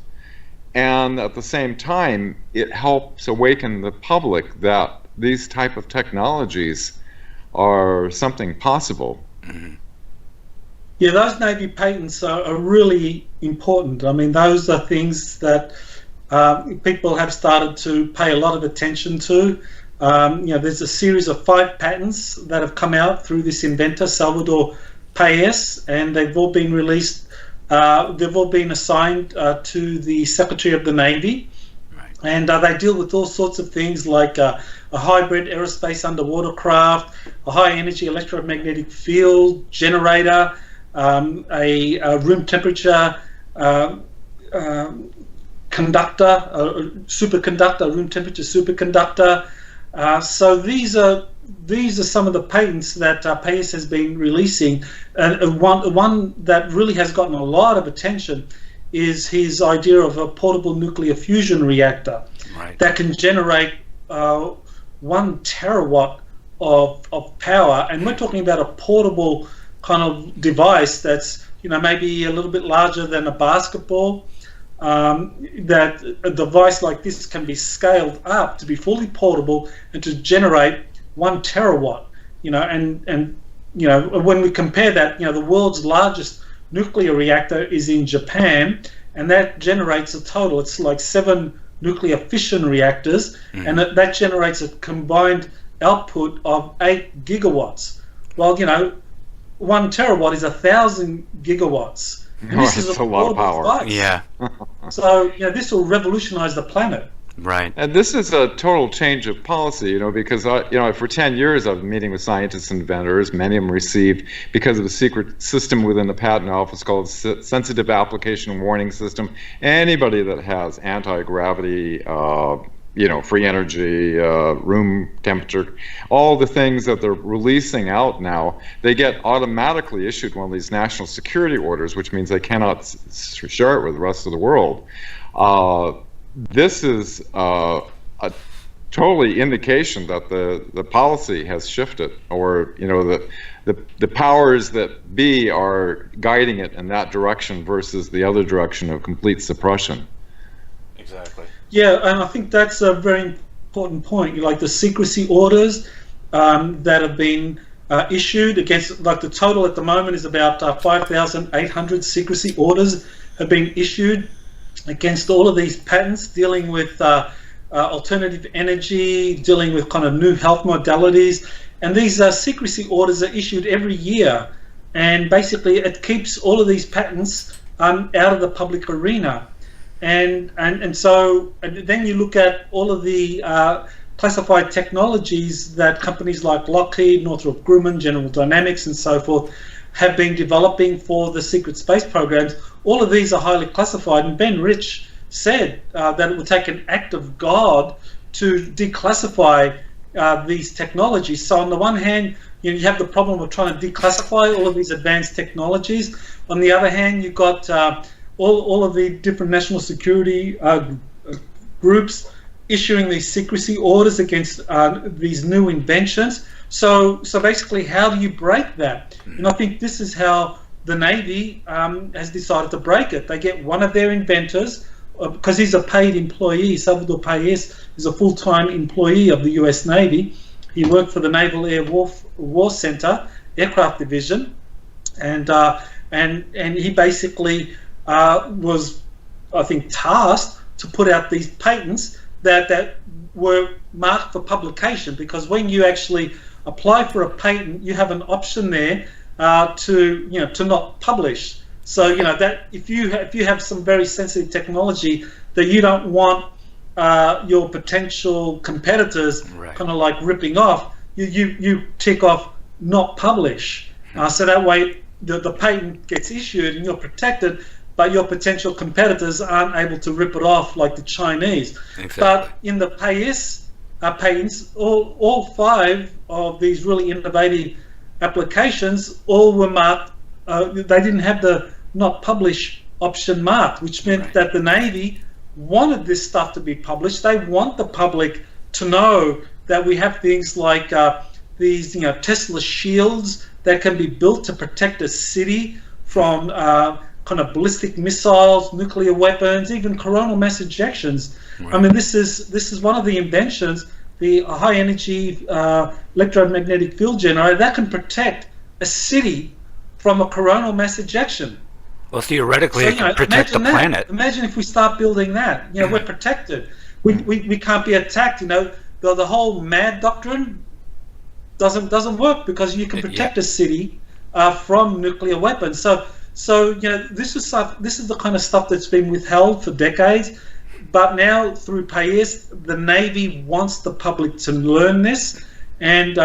and at the same time, it helps awaken the public that these type of technologies are something possible. Mm-hmm. Yeah, those Navy patents are really important. I mean, those are things that people have started to pay a lot of attention to. There's a series of 5 patents that have come out through this inventor, Salvador Payés, and they've all been released. They've all been assigned to the Secretary of the Navy. Right. And they deal with all sorts of things like a hybrid aerospace underwater craft, a high-energy electromagnetic field generator, a room temperature conductor, superconductor, room temperature superconductor. So these are some of the patents that Payés has been releasing, and one that really has gotten a lot of attention is his idea of a portable nuclear fusion reactor. Right. That can generate 1 terawatt of power, and we're talking about a portable kind of device that's maybe a little bit larger than a basketball. That a device like this can be scaled up to be fully portable and to generate 1 terawatt. And when we compare that, the world's largest nuclear reactor is in Japan, and that generates a total. It's like 7 nuclear fission reactors, and that generates a combined output of 8 gigawatts. Well, 1 terawatt is 1,000 gigawatts. And this is a lot of power. Device. Yeah. So this will revolutionize the planet. Right. And this is a total change of policy, because for 10 years I've been meeting with scientists and inventors. Many of them received, because of the secret system within the patent office called Sensitive Application Warning System. Anybody that has anti-gravity, free energy, room temperature, all the things that they're releasing out now, they get automatically issued one of these national security orders, which means they cannot share it with the rest of the world. This is a totally indication that the policy has shifted, or the powers that be are guiding it in that direction versus the other direction of complete suppression. Exactly. Yeah, and I think that's a very important point. Like the secrecy orders that have been issued against, like the total at the moment is about 5,800 secrecy orders have been issued against all of these patents dealing with alternative energy, dealing with kind of new health modalities. And these secrecy orders are issued every year. And basically it keeps all of these patents out of the public arena. And then you look at all of the classified technologies that companies like Lockheed, Northrop Grumman, General Dynamics, and so forth have been developing for the secret space programs. All of these are highly classified, and Ben Rich said that it would take an act of God to declassify these technologies. So on the one hand, you have the problem of trying to declassify all of these advanced technologies. On the other hand, you've got all of the different national security groups issuing these secrecy orders against these new inventions. So basically, how do you break that? And I think this is how the Navy has decided to break it. They get one of their inventors, because he's a paid employee. Salvador Payés is a full-time employee of the U.S. Navy. He worked for the Naval Air War Center, Aircraft Division, and he basically was, I think, tasked to put out these patents that were marked for publication, because when you actually apply for a patent, you have an option there to not publish. So that if you have some very sensitive technology that you don't want your potential competitors kind of like ripping off, you tick off not publish. So that way the patent gets issued and you're protected, but your potential competitors aren't able to rip it off like the Chinese. Exactly. But in the Payés patents, all 5 of these really innovative applications all were marked. They didn't have the not publish option marked, which meant that the Navy wanted this stuff to be published. They want the public to know that we have things like these Tesla shields that can be built to protect a city from kind of ballistic missiles, nuclear weapons, even coronal mass ejections. I mean, this is one of the inventions, the high energy electromagnetic field generator that can protect a city from a coronal mass ejection. Well, theoretically, it can protect the planet. Imagine if we start building that. We're protected. We can't be attacked. The whole MAD doctrine doesn't work, because you can protect a city from nuclear weapons. So this is the kind of stuff that's been withheld for decades. But now through Payés, the Navy wants the public to learn this, and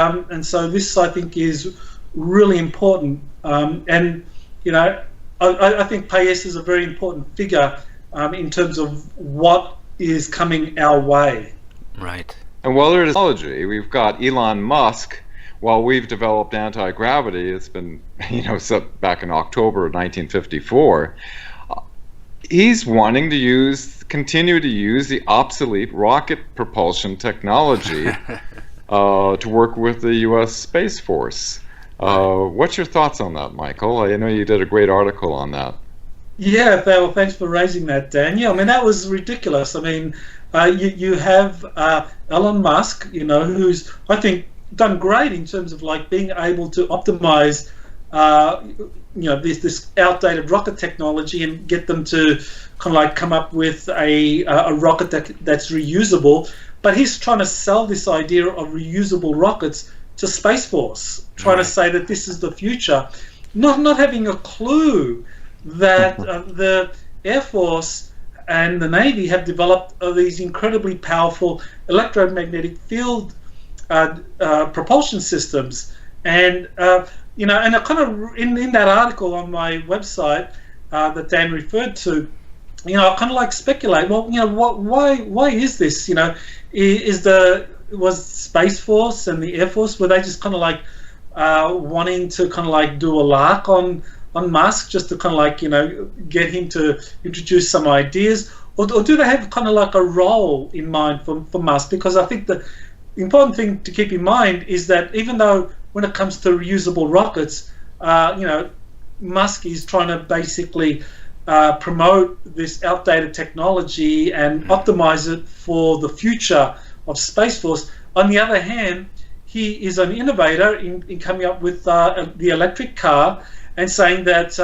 so this, I think, is really important. I think Payés is a very important figure in terms of what is coming our way. Right. And while there's technology, we've got Elon Musk. While we've developed anti-gravity, it's been, set back in October of 1954. He's wanting to continue to use the obsolete rocket propulsion technology to work with the U.S. Space Force. What's your thoughts on that, Michael? I know you did a great article on that. Yeah, well, thanks for raising that, Dan. Yeah, I mean, that was ridiculous. I mean, you have Elon Musk, who's, I think, done great in terms of like being able to optimize this outdated rocket technology and get them to kind of like come up with a rocket that's reusable. But he's trying to sell this idea of reusable rockets to Space Force, trying to say that this is the future, not having a clue that the Air Force and the Navy have developed these incredibly powerful electromagnetic field propulsion systems. And and I kind of in that article on my website that Dan referred to, I kind of like speculate. Well, why is this? Was Space Force and the Air Force, were they just kind of like wanting to kind of like do a lark on Musk, just to kind of like get him to introduce some ideas, or do they have kind of like a role in mind for Musk? Because I think the important thing to keep in mind is that even though when it comes to reusable rockets, Musk is trying to basically promote this outdated technology and optimize it for the future of Space Force. On the other hand, he is an innovator in coming up with the electric car and saying that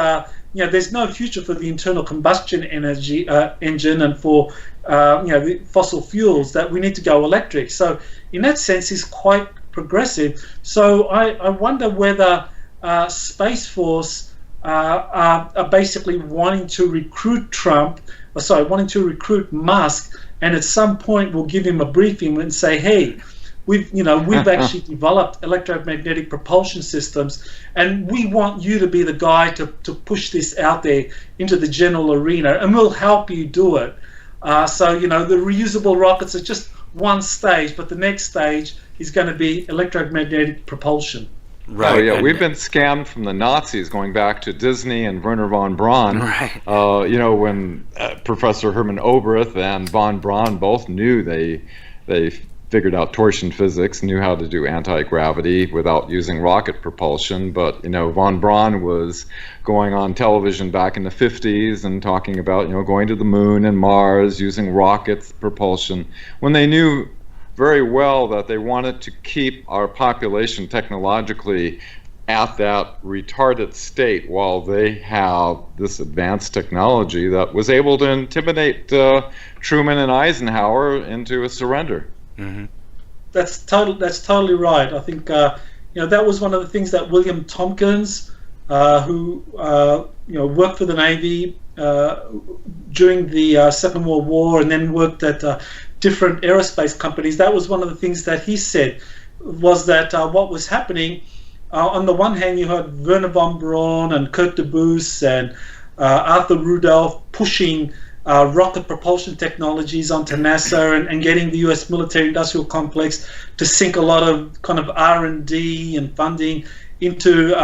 there's no future for the internal combustion engine and for the fossil fuels, that we need to go electric. So in that sense, he's quite progressive. So I wonder whether Space Force are basically wanting to recruit Musk, and at some point will give him a briefing and say, hey, we've actually developed electromagnetic propulsion systems, and we want you to be the guy to push this out there into the general arena, and we'll help you do it. So the reusable rockets are just one stage, but the next stage is going to be electromagnetic propulsion. Right. Oh, yeah, we've been scammed from the Nazis going back to Disney and Wernher von Braun. Right. When Professor Hermann Oberth and von Braun both knew they figured out torsion physics, knew how to do anti-gravity without using rocket propulsion. But von Braun was going on television back in the 50s and talking about going to the moon and Mars using rockets propulsion, when they knew very well that they wanted to keep our population technologically at that retarded state while they have this advanced technology that was able to intimidate Truman and Eisenhower into a surrender. Mm-hmm. That's totally right. I think that was one of the things that William Tompkins, who worked for the Navy during the Second World War and then worked at different aerospace companies, that was one of the things that he said, was that what was happening, on the one hand you had Wernher von Braun and Kurt de Boos and Arthur Rudolph pushing rocket propulsion technologies onto NASA and getting the US military-industrial complex to sink a lot of kind of R&D and funding into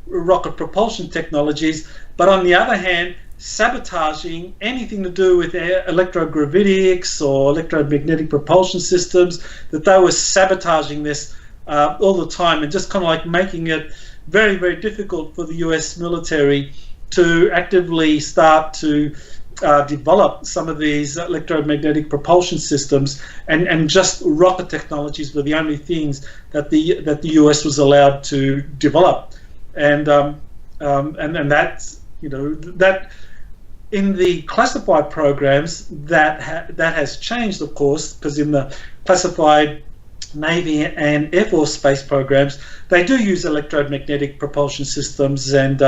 rocket propulsion technologies. But on the other hand, sabotaging anything to do with electrogravitics or electromagnetic propulsion systems, that they were sabotaging this all the time and just kind of like making it very, very difficult for the US military to actively start to develop some of these electromagnetic propulsion systems, and just rocket technologies were the only things that the US was allowed to develop, and that's that in the classified programs that has changed, of course, because in the classified Navy and Air Force space programs, they do use electromagnetic propulsion systems and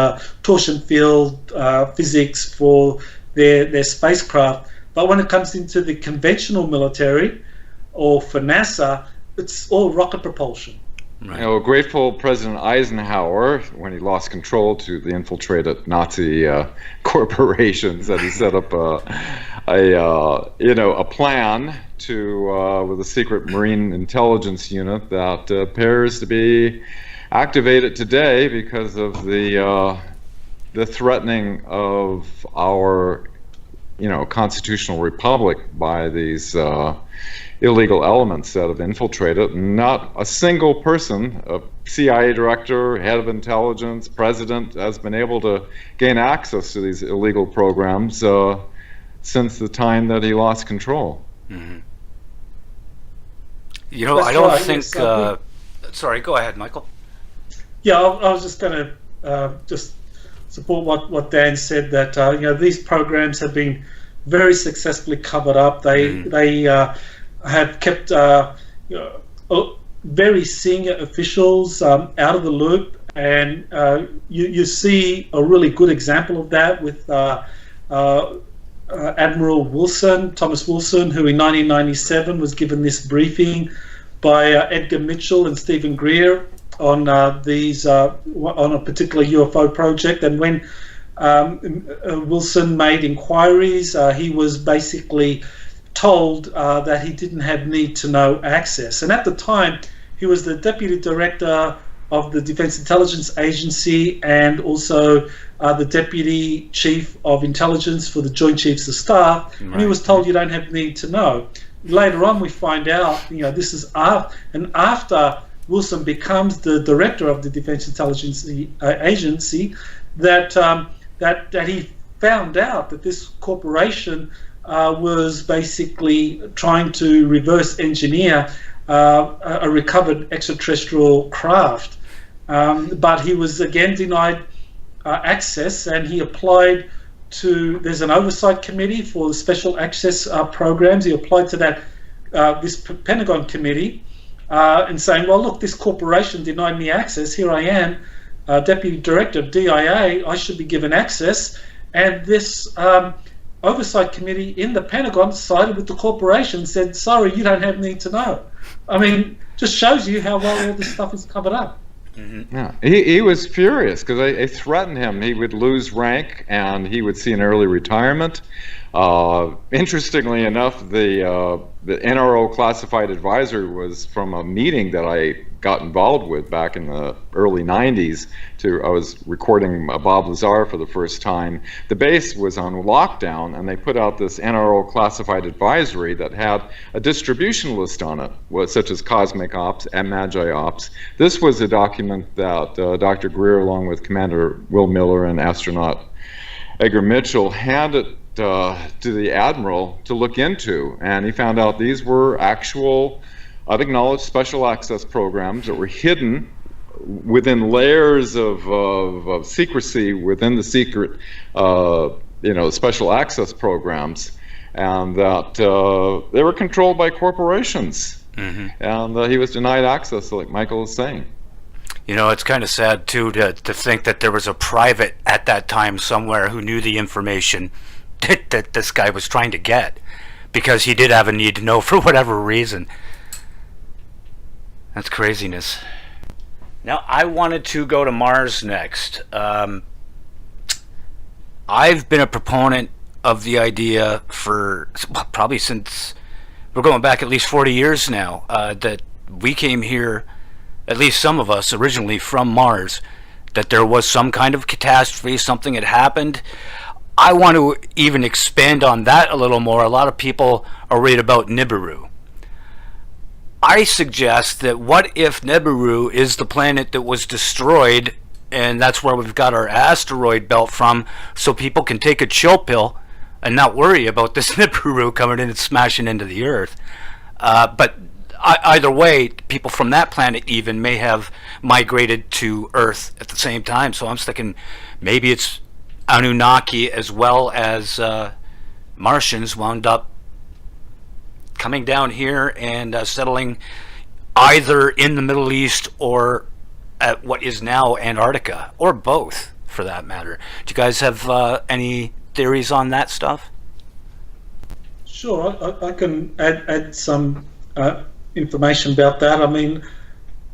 torsion field physics for their spacecraft. But when it comes into the conventional military or for NASA, it's all rocket propulsion. Right. Grateful President Eisenhower, when he lost control to the infiltrated Nazi corporations, that he set up a plan to with a secret Marine intelligence unit that appears to be activated today because of the threatening of our constitutional republic by these illegal elements that have infiltrated. Not a single person, a CIA director, head of intelligence, president, has been able to gain access to these illegal programs since the time that he lost control. Mm-hmm. I don't think... sorry, go ahead, Michael. Yeah, I was just going to just support what Dan said, that these programs have been very successfully covered up. They have kept very senior officials out of the loop, and you see a really good example of that with Admiral Wilson, Thomas Wilson, who in 1997 was given this briefing by Edgar Mitchell and Stephen Greer on on a particular UFO project. And when Wilson made inquiries, he was basically told that he didn't have need to know access. And at the time, he was the deputy director of the Defense Intelligence Agency and also the deputy chief of intelligence for the Joint Chiefs of Staff. Right. And he was told you don't have need to know. Later on, we find out, this is after Wilson becomes the director of the Defense Intelligence Agency, that he found out that this corporation was basically trying to reverse engineer a recovered extraterrestrial craft. But he was again denied access, and he applied to, there's an oversight committee for the special access programs. He applied to this Pentagon committee and saying, well, look, this corporation denied me access. Here I am, deputy director of DIA. I should be given access. And this oversight committee in the Pentagon sided with the corporation, said, sorry, you don't have need to know. I mean, just shows you how well all this stuff is covered up. Mm-hmm. Yeah, he was furious because they threatened him. He would lose rank and he would see an early retirement. Interestingly enough, the NRO classified advisor was from a meeting that I got involved with back in the early 90s. I was recording Bob Lazar for the first time. The base was on lockdown, and they put out this NRO classified advisory that had a distribution list on it, such as Cosmic Ops and Magi Ops. This was a document that Dr. Greer, along with Commander Will Miller and astronaut Edgar Mitchell, handed to the Admiral to look into, and he found out these were actual unacknowledged special access programs that were hidden within layers of secrecy within the secret special access programs, and that they were controlled by corporations. Mm-hmm. And he was denied access, like Michael is saying. It's kind of sad too to think that there was a private at that time somewhere who knew the information that this guy was trying to get, because he did have a need to know for whatever reason. That's craziness. Now, I wanted to go to Mars next. I've been a proponent of the idea for probably since, we're going back at least 40 years now, that we came here, at least some of us, originally from Mars, that there was some kind of catastrophe, something had happened. I want to even expand on that a little more. A lot of people are worried about Nibiru. I suggest that what if Nibiru is the planet that was destroyed, and that's where we've got our asteroid belt from, so people can take a chill pill and not worry about this Nibiru coming in and smashing into the Earth. But either way, people from that planet even may have migrated to Earth at the same time. So I'm thinking maybe it's Anunnaki as well as Martians wound up coming down here and settling either in the Middle East or at what is now Antarctica, or both for that matter. Do you guys have any theories on that stuff? Sure, I can add some information about that. I mean,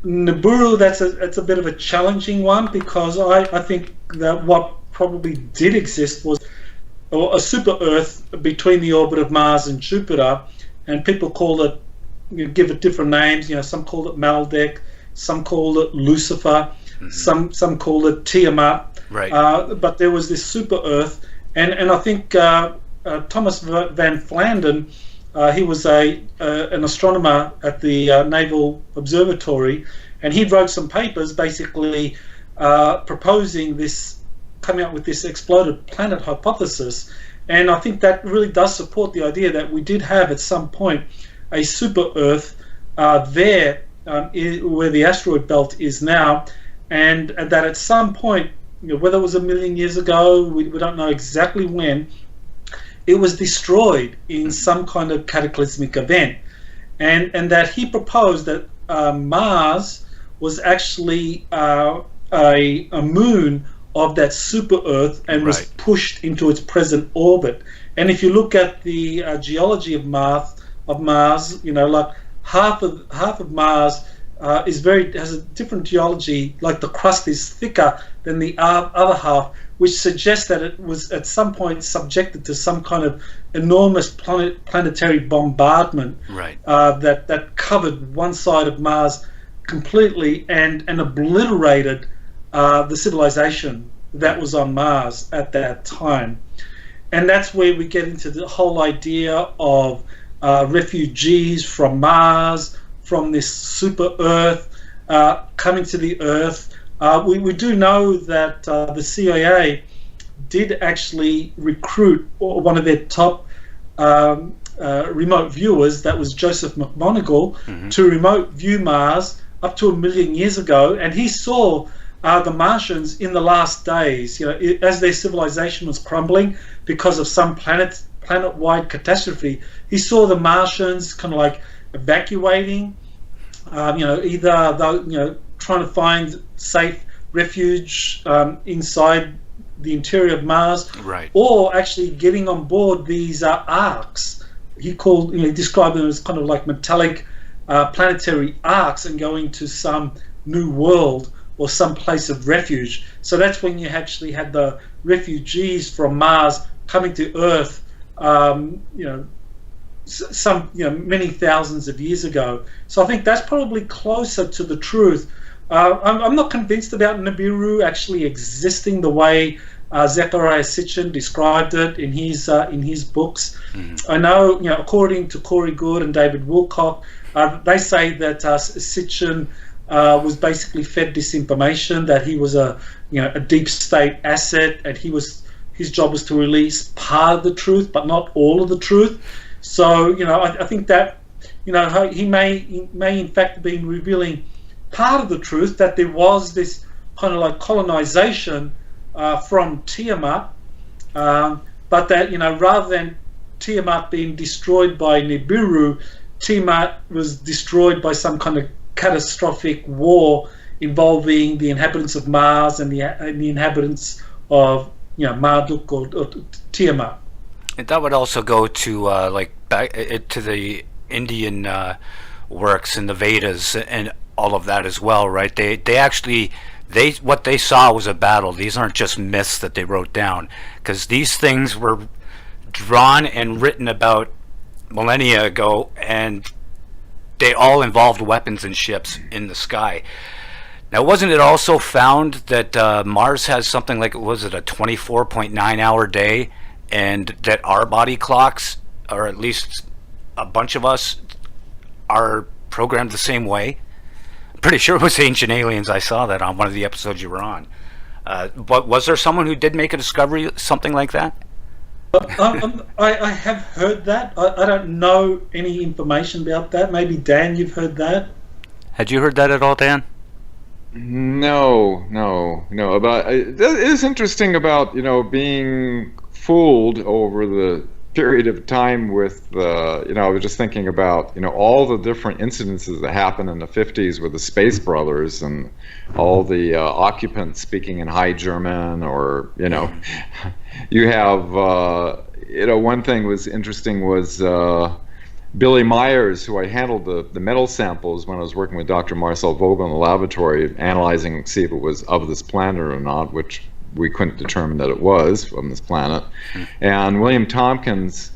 Nibiru, that's a bit of a challenging one, because I think that what probably did exist was a super Earth between the orbit of Mars and Jupiter, and people call it, give it different names. Some call it Maldek, some call it Lucifer, mm-hmm. some call it Tiamat. Right. But there was this super Earth, and I think Thomas Van Flandern, he was an astronomer at the Naval Observatory, and he wrote some papers basically proposing this, coming up with this exploded planet hypothesis. And I think that really does support the idea that we did have at some point a super Earth there where the asteroid belt is now, and that at some point, whether it was 1 million years ago, we don't know exactly when, it was destroyed in some kind of cataclysmic event. And that he proposed that Mars was actually a moon of that super Earth and was pushed into its present orbit. And if you look at the geology of Mars, like half of Mars has a different geology. Like the crust is thicker than the other half, which suggests that it was at some point subjected to some kind of enormous planetary bombardment, Right. That covered one side of Mars completely and obliterated the civilization that was on Mars at that time. And that's where we get into the whole idea of refugees from Mars, from this super Earth, coming to the Earth. We do know that the CIA did actually recruit one of their top remote viewers, that was Joseph McMoneagle, to remote view Mars up to 1 million years ago, and he saw the Martians in the last days, as their civilization was crumbling because of some planet-wide catastrophe. He saw the Martians kind of like evacuating, either trying to find safe refuge inside the interior of Mars, Right. or actually getting on board these arcs. He described them as kind of like metallic planetary arcs, and going to some new world or some place of refuge. So that's when you actually had the refugees from Mars coming to Earth, many thousands of years ago. So I think that's probably closer to the truth. I'm not convinced about Nibiru actually existing the way Zecharia Sitchin described it in his books. I know, according to Corey Good and David Wilcock, they say that Sitchin was basically fed disinformation, that he was a deep state asset, and his job was to release part of the truth, but not all of the truth. So I think that he may in fact have been revealing part of the truth, that there was this kind of like colonization from Tiamat, but that rather than Tiamat being destroyed by Nibiru, Tiamat was destroyed by some kind of catastrophic war involving the inhabitants of Mars and the inhabitants of Marduk or Tiamat. And that would also go to back to the Indian works and the Vedas and all of that as well, right? They actually what they saw was a battle. These aren't just myths that they wrote down, because these things were drawn and written about millennia ago, and they all involved weapons and ships in the sky. Now, wasn't it also found that Mars has something like, was it a 24.9 hour day, and that our body clocks, or at least a bunch of us, are programmed the same way? I'm pretty sure it was Ancient Aliens. I saw that on one of the episodes you were on. But was there someone who did make a discovery, something like that? I have heard that. I don't know any information about that. Maybe Dan, you've heard that? Had you heard that at all, Dan? No. About it is interesting about being fooled over the period of time with I was just thinking about all the different incidences that happened in the 50s with the Space Brothers and all the occupants speaking in High German, or you have one thing was interesting was Billy Myers, who I handled the metal samples when I was working with Dr. Marcel Vogel in the laboratory, analyzing to see if it was of this planet or not, which we couldn't determine that it was from this planet. And William Tompkins,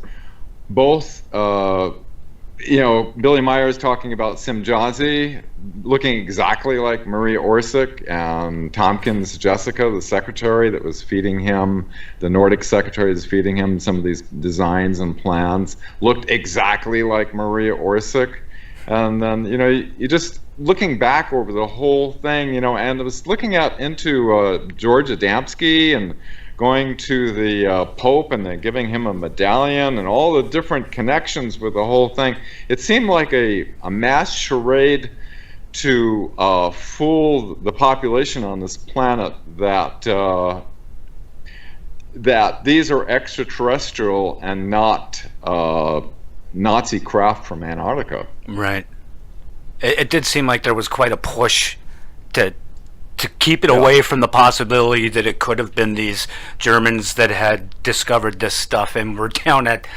both, Billy Myers talking about Simjazi looking exactly like Maria Orsic, and Tompkins' Jessica, the secretary that was feeding him, the Nordic secretary that's feeding him some of these designs and plans, looked exactly like Maria Orsic. And then, you just looking back over the whole thing, and I was looking into George Adamski and going to the Pope and then giving him a medallion and all the different connections with the whole thing. It seemed like a mass charade to fool the population on this planet that these are extraterrestrial and not Nazi craft from Antarctica. Right. It did seem like there was quite a push to to keep it away from the possibility that it could have been these Germans that had discovered this stuff and were down at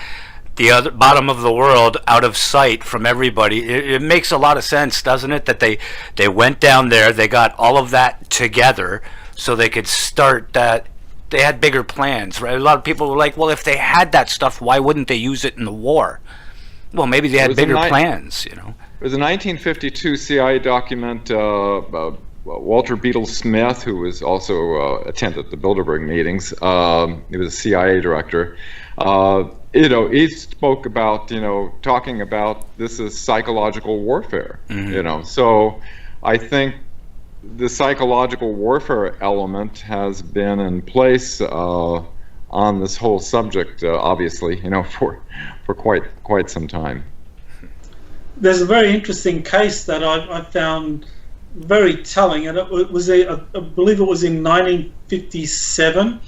the other bottom of the world, out of sight from everybody. It makes a lot of sense, doesn't it, that they went down there, they got all of that together so they could start that. They had bigger plans, right? A lot of people were like, well, if they had that stuff, why wouldn't they use it in the war? Well, maybe they had bigger plans, you know. It was a 1952 CIA document. Walter Beetle Smith, who was also attended the Bilderberg meetings, he was a CIA director. He spoke about, talking about this is psychological warfare. So I think the psychological warfare element has been in place on this whole subject, obviously, for quite some time. There's a very interesting case that I found very telling, and it was I believe it was in 1957.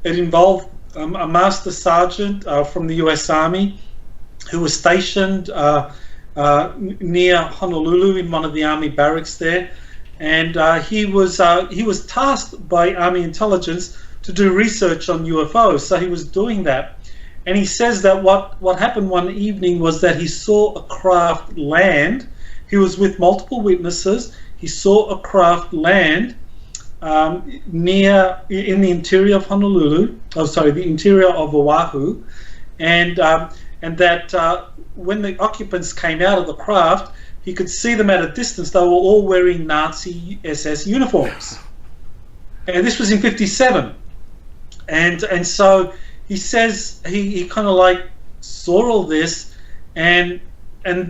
It involved a master sergeant from the U.S. Army who was stationed near Honolulu in one of the Army barracks there, and he was tasked by Army intelligence to do research on UFOs. So he was doing that, and he says that what happened one evening was that he saw a craft land. He was with multiple witnesses. He saw a craft land in the interior of Honolulu. The interior of Oahu, and that when the occupants came out of the craft, he could see them at a distance. They were all wearing Nazi SS uniforms, and this was in '57. And so he says he kind of like saw all this, and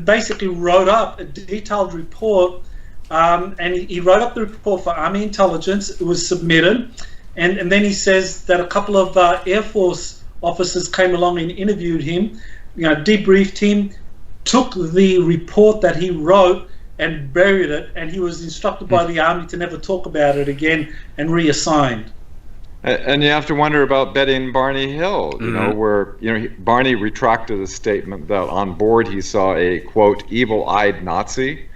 basically wrote up a detailed report. And he wrote up the report for Army intelligence. It was submitted, and then he says that a couple of Air Force officers came along and interviewed him, debriefed him, took the report that he wrote and buried it, and he was instructed by the Army to never talk about it again and reassigned. And you have to wonder about Betty and Barney Hill, where Barney retracted a statement that on board he saw a, quote, evil-eyed Nazi.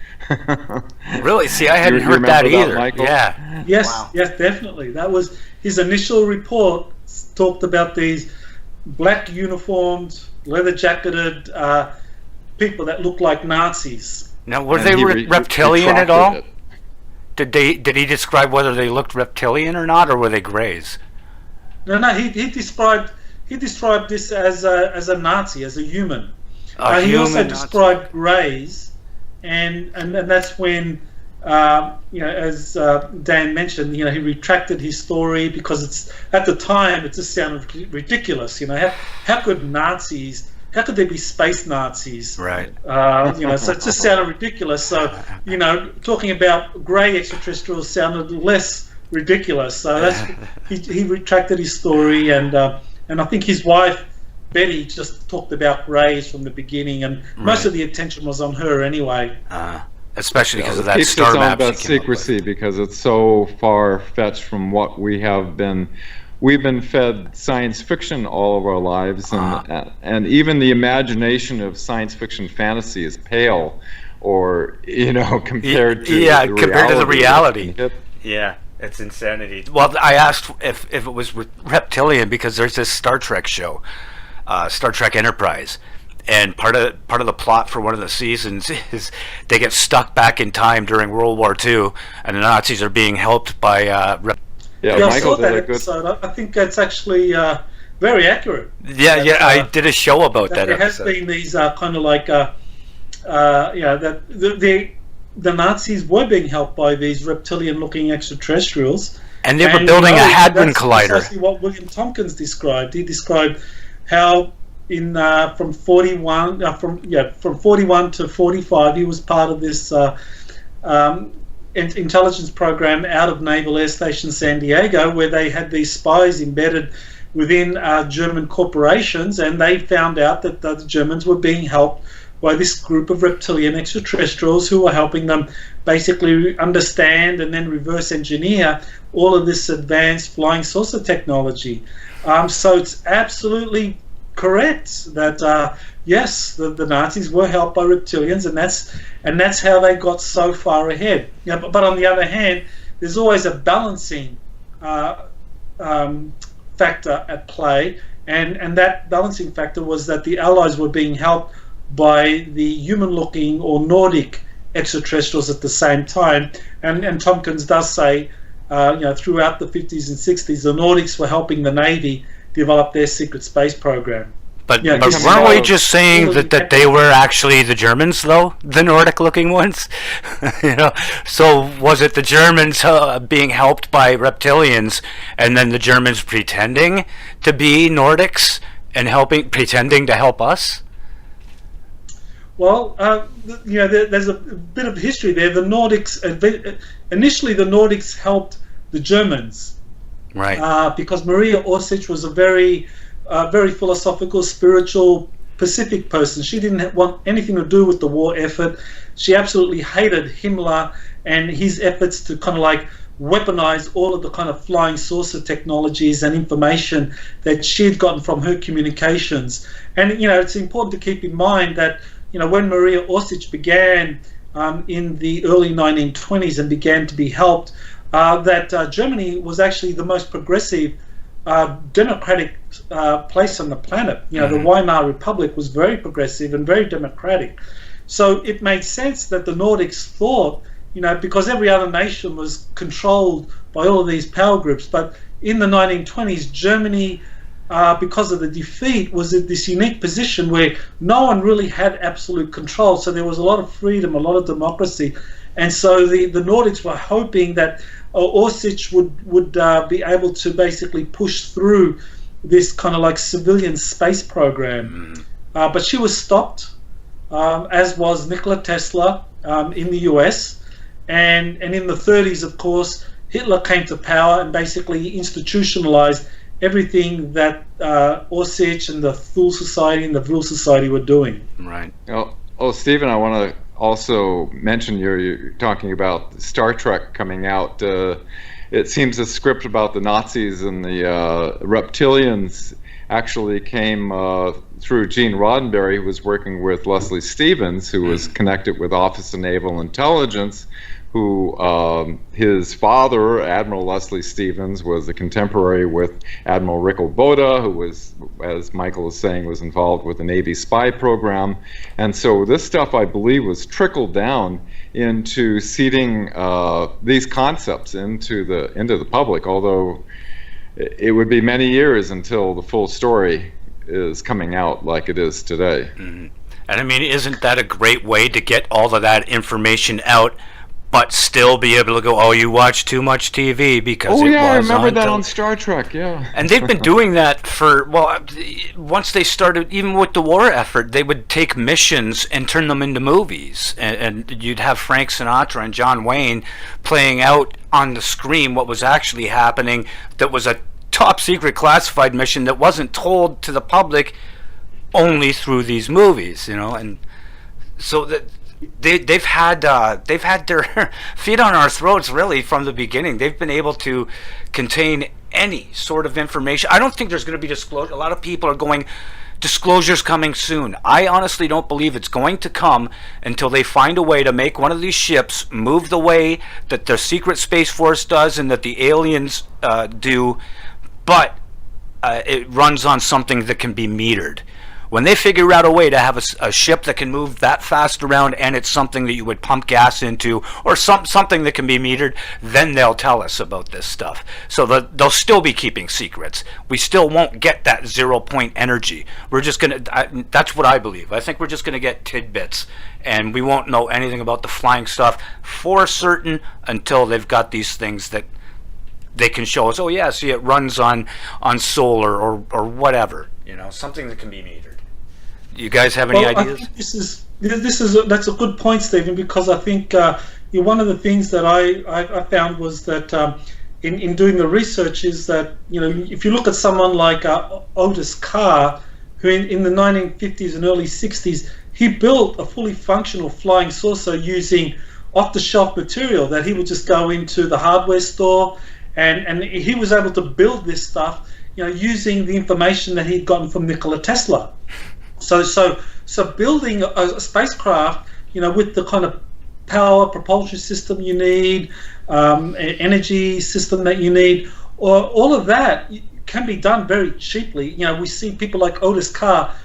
Really? See, I hadn't heard that either. Michael? Yeah. Yes, wow. Yes, definitely. That was his initial report. Talked about these black uniformed, leather-jacketed people that looked like Nazis. Now, were they reptilian at all? Did he describe whether they looked reptilian or not, or were they greys? No. He described this as a Nazi, as a human. He also described greys. And that's when, as Dan mentioned, he retracted his story because at the time it just sounded ridiculous. How could there be space Nazis? Right. So it just sounded ridiculous. So, talking about grey extraterrestrials sounded less ridiculous. So he retracted his story, and I think his wife Betty just talked about greys from the beginning, and most of the attention was on her anyway. Especially because of that star map. About secrecy, because it's so far fetched from what we have been. We've been fed science fiction all of our lives, and even the imagination of science fiction fantasy is pale, or compared to the reality. Yeah, it's insanity. Well, I asked if it was reptilian because there's this Star Trek show. Star Trek Enterprise, and part of the plot for one of the seasons is they get stuck back in time during World War II, and the Nazis are being helped by I saw that episode. I think that's actually very accurate. I did a show about that there episode. Has been these kind of like that the Nazis were being helped by these reptilian-looking extraterrestrials, and they were building a Hadron Collider. That's precisely what William Tompkins described. He described how from 41 to 45 he was part of this intelligence program out of Naval Air Station San Diego, where they had these spies embedded within German corporations, and they found out that the Germans were being helped by this group of reptilian extraterrestrials who were helping them basically understand and then reverse engineer all of this advanced flying saucer technology. So it's absolutely correct that yes, the Nazis were helped by reptilians, and that's how they got so far ahead. But on the other hand, there's always a balancing factor at play, and that balancing factor was that the Allies were being helped by the human-looking or Nordic extraterrestrials at the same time, and Tompkins does say, throughout the 50s and 60s, the Nordics were helping the Navy develop their secret space program. But weren't we just saying that they were actually the Germans, though? The Nordic-looking ones? So was it the Germans being helped by reptilians, and then the Germans pretending to be Nordics and pretending to help us? Well, there's a bit of history there. The Nordics, initially the Nordics helped the Germans. Right. Because Maria Orsich was a very philosophical, spiritual, Pacific person. She didn't want anything to do with the war effort. She absolutely hated Himmler and his efforts to kind of like weaponize all of the kind of flying saucer technologies and information that she'd gotten from her communications. And, it's important to keep in mind that, when Maria Orsich began in the early 1920s and began to be helped, that Germany was actually the most progressive democratic place on the planet. The Weimar Republic was very progressive and very democratic. So it made sense that the Nordics thought, because every other nation was controlled by all of these power groups. But in the 1920s, Germany, because of the defeat, was in this unique position where no one really had absolute control. So there was a lot of freedom, a lot of democracy. And so the Nordics were hoping that Orsich would be able to basically push through this kind of like civilian space program. But she was stopped, as was Nikola Tesla in the US. And in the 30s, of course, Hitler came to power and basically institutionalized everything that Orsich and the Thule Society and the Vril Society were doing. Right. Stephen, I want to also mention you're talking about Star Trek coming out. It seems the script about the Nazis and the reptilians actually came through Gene Roddenberry, who was working with Leslie Stevens, who was connected with Office of Naval Intelligence, who his father, Admiral Leslie Stevens, was a contemporary with Admiral Rickleboda, who was, as Michael was saying, was involved with the Navy spy program. And so this stuff, I believe, was trickled down into seeding these concepts into the public, although it would be many years until the full story is coming out like it is today. Mm-hmm. And I mean, isn't that a great way to get all of that information out, but still be able to go, oh, you watch too much TV because I remember that on Star Trek, yeah. And they've been doing that once they started, even with the war effort, they would take missions and turn them into movies. And you'd have Frank Sinatra and John Wayne playing out on the screen what was actually happening that was a top secret classified mission that wasn't told to the public only through these movies, and so that they've had their feet on our throats really from the beginning. They've been able to contain any sort of information. I don't think there's going to be disclosure. A lot of people are going, disclosure's coming soon. I honestly don't believe it's going to come until they find a way to make one of these ships move the way that the Secret Space Force does and that the aliens do, but it runs on something that can be metered. When they figure out a way to have a ship that can move that fast around, and it's something that you would pump gas into, or something that can be metered, then they'll tell us about this stuff. So they'll still be keeping secrets. We still won't get that 0 point energy. We're just that's what I believe. I think we're just gonna get tidbits, and we won't know anything about the flying stuff for certain until they've got these things that they can show us. Oh yeah, see, it runs on solar or whatever. Something that can be metered. You guys have any ideas? I think that's a good point, Stephen, because I think one of the things that I found was that in doing the research is that if you look at someone like Otis Carr, who in the 1950s and early 60s, he built a fully functional flying saucer using off-the-shelf material that he would just go into the hardware store, and he was able to build this stuff using the information that he'd gotten from Nikola Tesla. So building a spacecraft, with the kind of power propulsion system you need, energy system that you need, or all of that can be done very cheaply. We see people like Otis Carr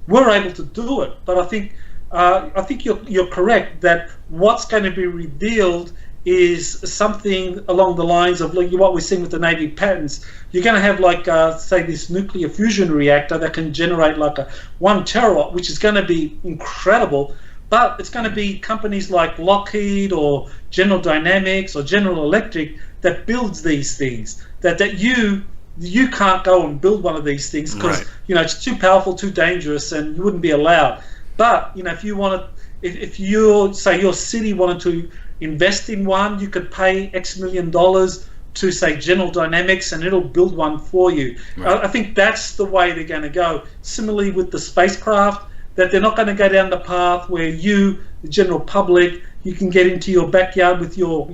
were able to do it, but I think you're correct that what's going to be revealed is something along the lines of like what we're seeing with the Navy patents. You're going to have say this nuclear fusion reactor that can generate like a 1 terawatt, which is going to be incredible. But it's going to be companies like Lockheed or General Dynamics or General Electric that builds these things. That you can't go and build one of these things because it's too powerful, too dangerous, and you wouldn't be allowed. But if you wanted, if you say your city wanted to invest in one, you could pay X million dollars to say General Dynamics and it'll build one for you. Right. I think that's the way they're going to go. Similarly with the spacecraft, that they're not going to go down the path where you, the general public, you can get into your backyard with your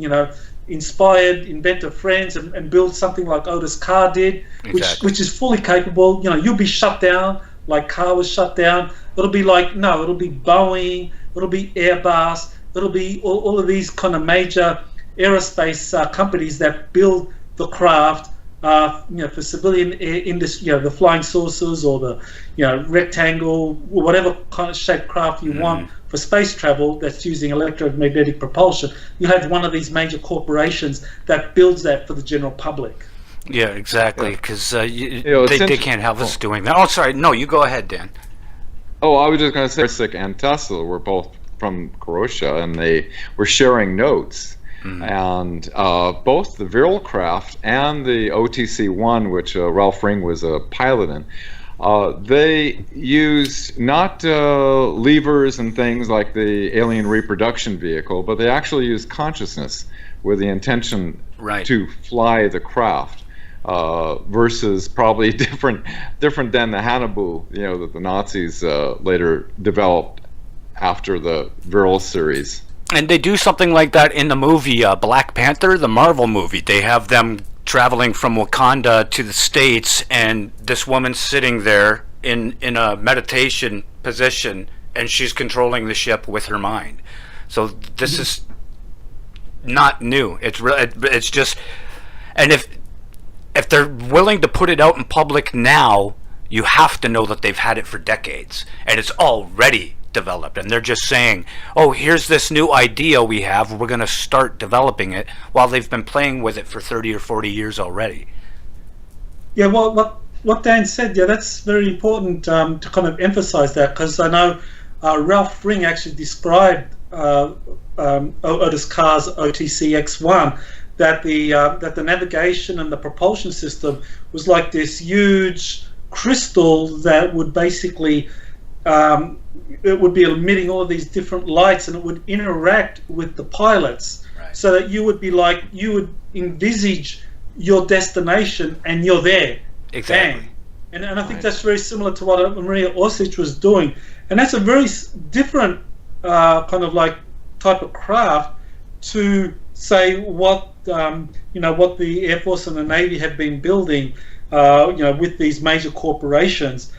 inspired inventor friends and build something like Otis Carr did, exactly. which is fully capable. You'll be shut down like Carr was shut down. It'll be it'll be Boeing, it'll be Airbus, it'll be all of these kind of major aerospace companies that build the craft, for civilian industry, the flying saucers or the, rectangle, whatever kind of shaped craft you want for space travel that's using electromagnetic propulsion. You have one of these major corporations that builds that for the general public. Yeah, exactly, because they can't have us doing that. Oh, sorry, no, you go ahead, Dan. Oh, I was just going to say, Sick and Tesla were both from Croatia, and they were sharing notes. And both the Viral craft and the OTC-1, which Ralph Ring was a pilot in, they used not levers and things like the alien reproduction vehicle, but they actually used consciousness with the intention to fly the craft, versus probably different than the Hannibal, that the Nazis later developed after the Viral series. And they do something like that in the movie Black Panther, the Marvel movie. They have them traveling from Wakanda to the States, and this woman's sitting there in a meditation position, and she's controlling the ship with her mind. So this is not new. It's just, and if they're willing to put it out in public now, you have to know that they've had it for decades, and it's already developed, and they're just saying, oh, here's this new idea we have, we're going to start developing it, while they've been playing with it for 30 or 40 years already. Yeah, well, what Dan said, that's very important to kind of emphasize that, because I know Ralph Ring actually described Otis Carr's OTC-X1, that the navigation and the propulsion system was like this huge crystal that would basically it would be emitting all of these different lights, and it would interact with the pilots, so that you would envisage your destination and you're there. Exactly. And I think that's very similar to what Maria Orsic was doing, and that's a very different kind of like type of craft to say what what the Air Force and the Navy have been building, with these major corporations.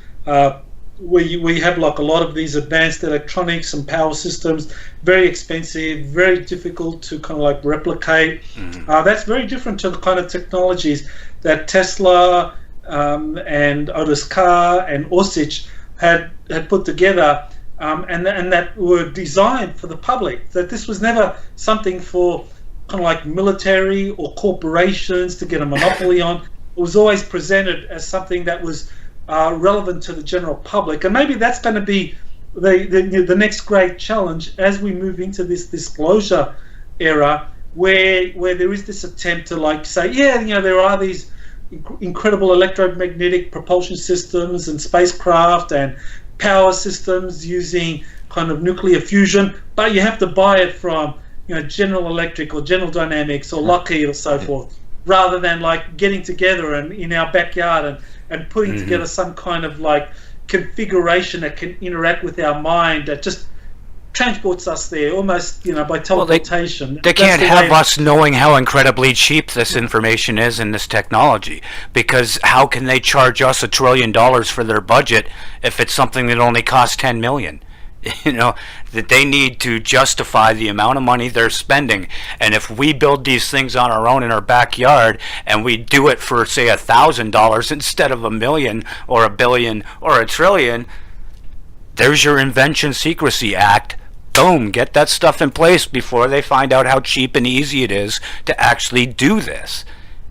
We have like a lot of these advanced electronics and power systems, very expensive, very difficult to kind of like replicate. That's very different to the kind of technologies that Tesla and Otis Carr and Orsic had put together, and that were designed for the public. That this was never something for kind of like military or corporations to get a monopoly on. It was always presented as something that was relevant to the general public, and maybe that's going to be the next great challenge as we move into this disclosure era, where there is this attempt to like say, there are these incredible electromagnetic propulsion systems and spacecraft and power systems using kind of nuclear fusion, but you have to buy it from General Electric or General Dynamics or Lockheed or so forth, rather than like getting together and in our backyard and putting together some kind of like configuration that can interact with our mind that just transports us there almost by teleportation. Well, they can't have us knowing how incredibly cheap this information is in this technology, because how can they charge us $1 trillion for their budget if it's something that only costs $10 million? that they need to justify the amount of money they're spending. And if we build these things on our own in our backyard and we do it for, say, $1,000 instead of $1 million or $1 billion or $1 trillion, there's your Invention Secrecy Act. Boom, get that stuff in place before they find out how cheap and easy it is to actually do this.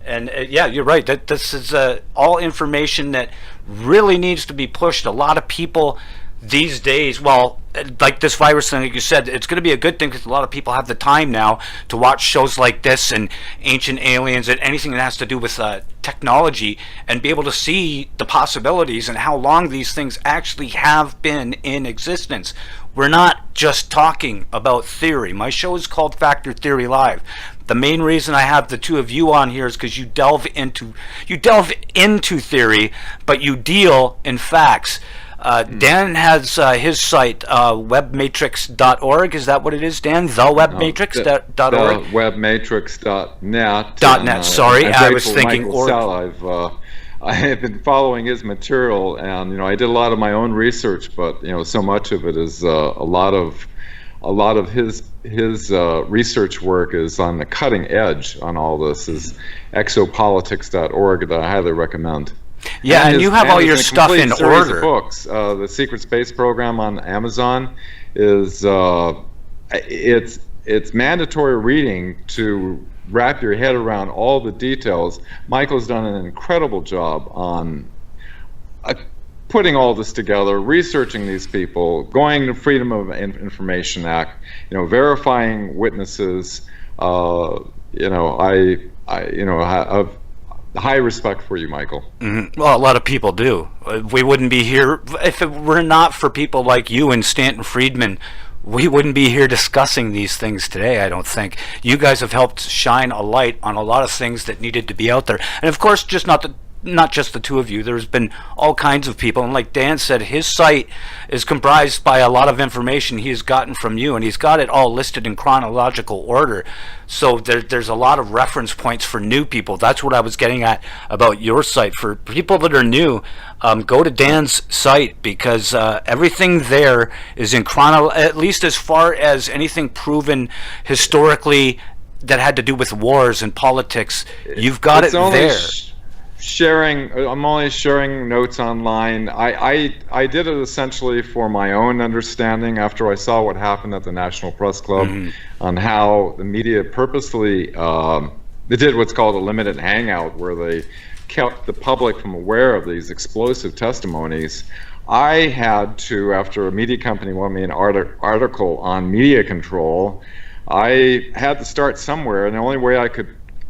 And yeah, you're right. That this is all information that really needs to be pushed. A lot of people these days, well, like this virus thing, like you said, it's going to be a good thing because a lot of people have the time now to watch shows like this and Ancient Aliens and anything that has to do with technology and be able to see the possibilities and how long these things actually have been in existence. We're not just talking about theory. My show is called Factor Theory Live. The main reason I have the two of you on here is because you delve into theory, but you deal in facts. Dan has his site, webmatrix.org. Is that what it is, Dan? Thewebmatrix.org? Webmatrix.net. .net, sorry. I was thinking org. Salla. I have been following his material, and I did a lot of my own research, but so much of it is a lot of his research work is on the cutting edge on all this. Is exopolitics.org that I highly recommend. Yeah, and you have all your stuff in order. Books. The Secret Space Program on Amazon is it's mandatory reading to wrap your head around all the details. Michael's done an incredible job on putting all this together, researching these people, going to Freedom of Information Act, verifying witnesses. I have high respect for you, Michael. Mm-hmm. Well, a lot of people do. We wouldn't be here if it were not for people like you and Stanton Friedman. We wouldn't be here discussing these things today, I don't think. You guys have helped shine a light on a lot of things that needed to be out there. And of course, not just the two of you. There's been all kinds of people. And like Dan said, his site is comprised by a lot of information he has gotten from you, and he's got it all listed in chronological order. So there's a lot of reference points for new people. That's what I was getting at about your site. For people that are new, go to Dan's site, because everything there is in at least as far as anything proven historically that had to do with wars and politics. You've got it there. I'm only sharing notes online. I did it essentially for my own understanding after I saw what happened at the National Press Club, on how the media purposely they did what's called a limited hangout, where they kept the public from aware of these explosive testimonies. I had to, after a media company wanted me an article on media control, I had to start somewhere, and the only way I could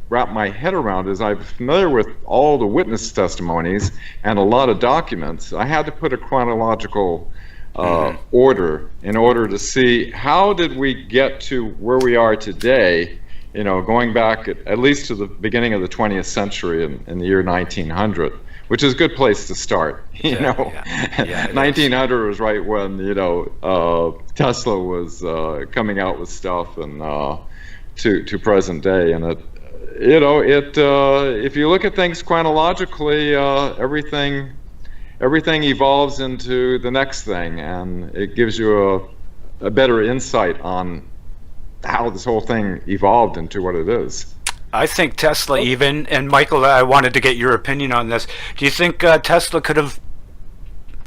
wrap my head around is I'm familiar with all the witness testimonies and a lot of documents. I had to put a chronological order in order to see how did we get to where we are today, going back at least to the beginning of the 20th century in the year 1900, which is a good place to start. 1900 was right when Tesla was coming out with stuff, and to present day, and if you look at things chronologically, everything evolves into the next thing, and it gives you a better insight on how this whole thing evolved into what it is. I think Tesla even, and Michael, I wanted to get your opinion on this. Do you think Tesla could have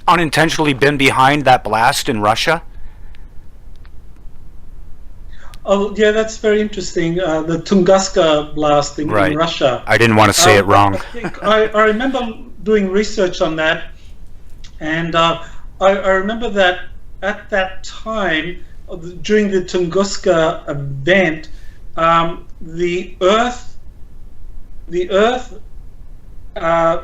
unintentionally been behind that blast in Russia? Oh, yeah, that's very interesting. The Tunguska blast in Russia. I didn't want to say it wrong. I remember doing research on that, and I remember that at that time, during the Tunguska event, the Earth,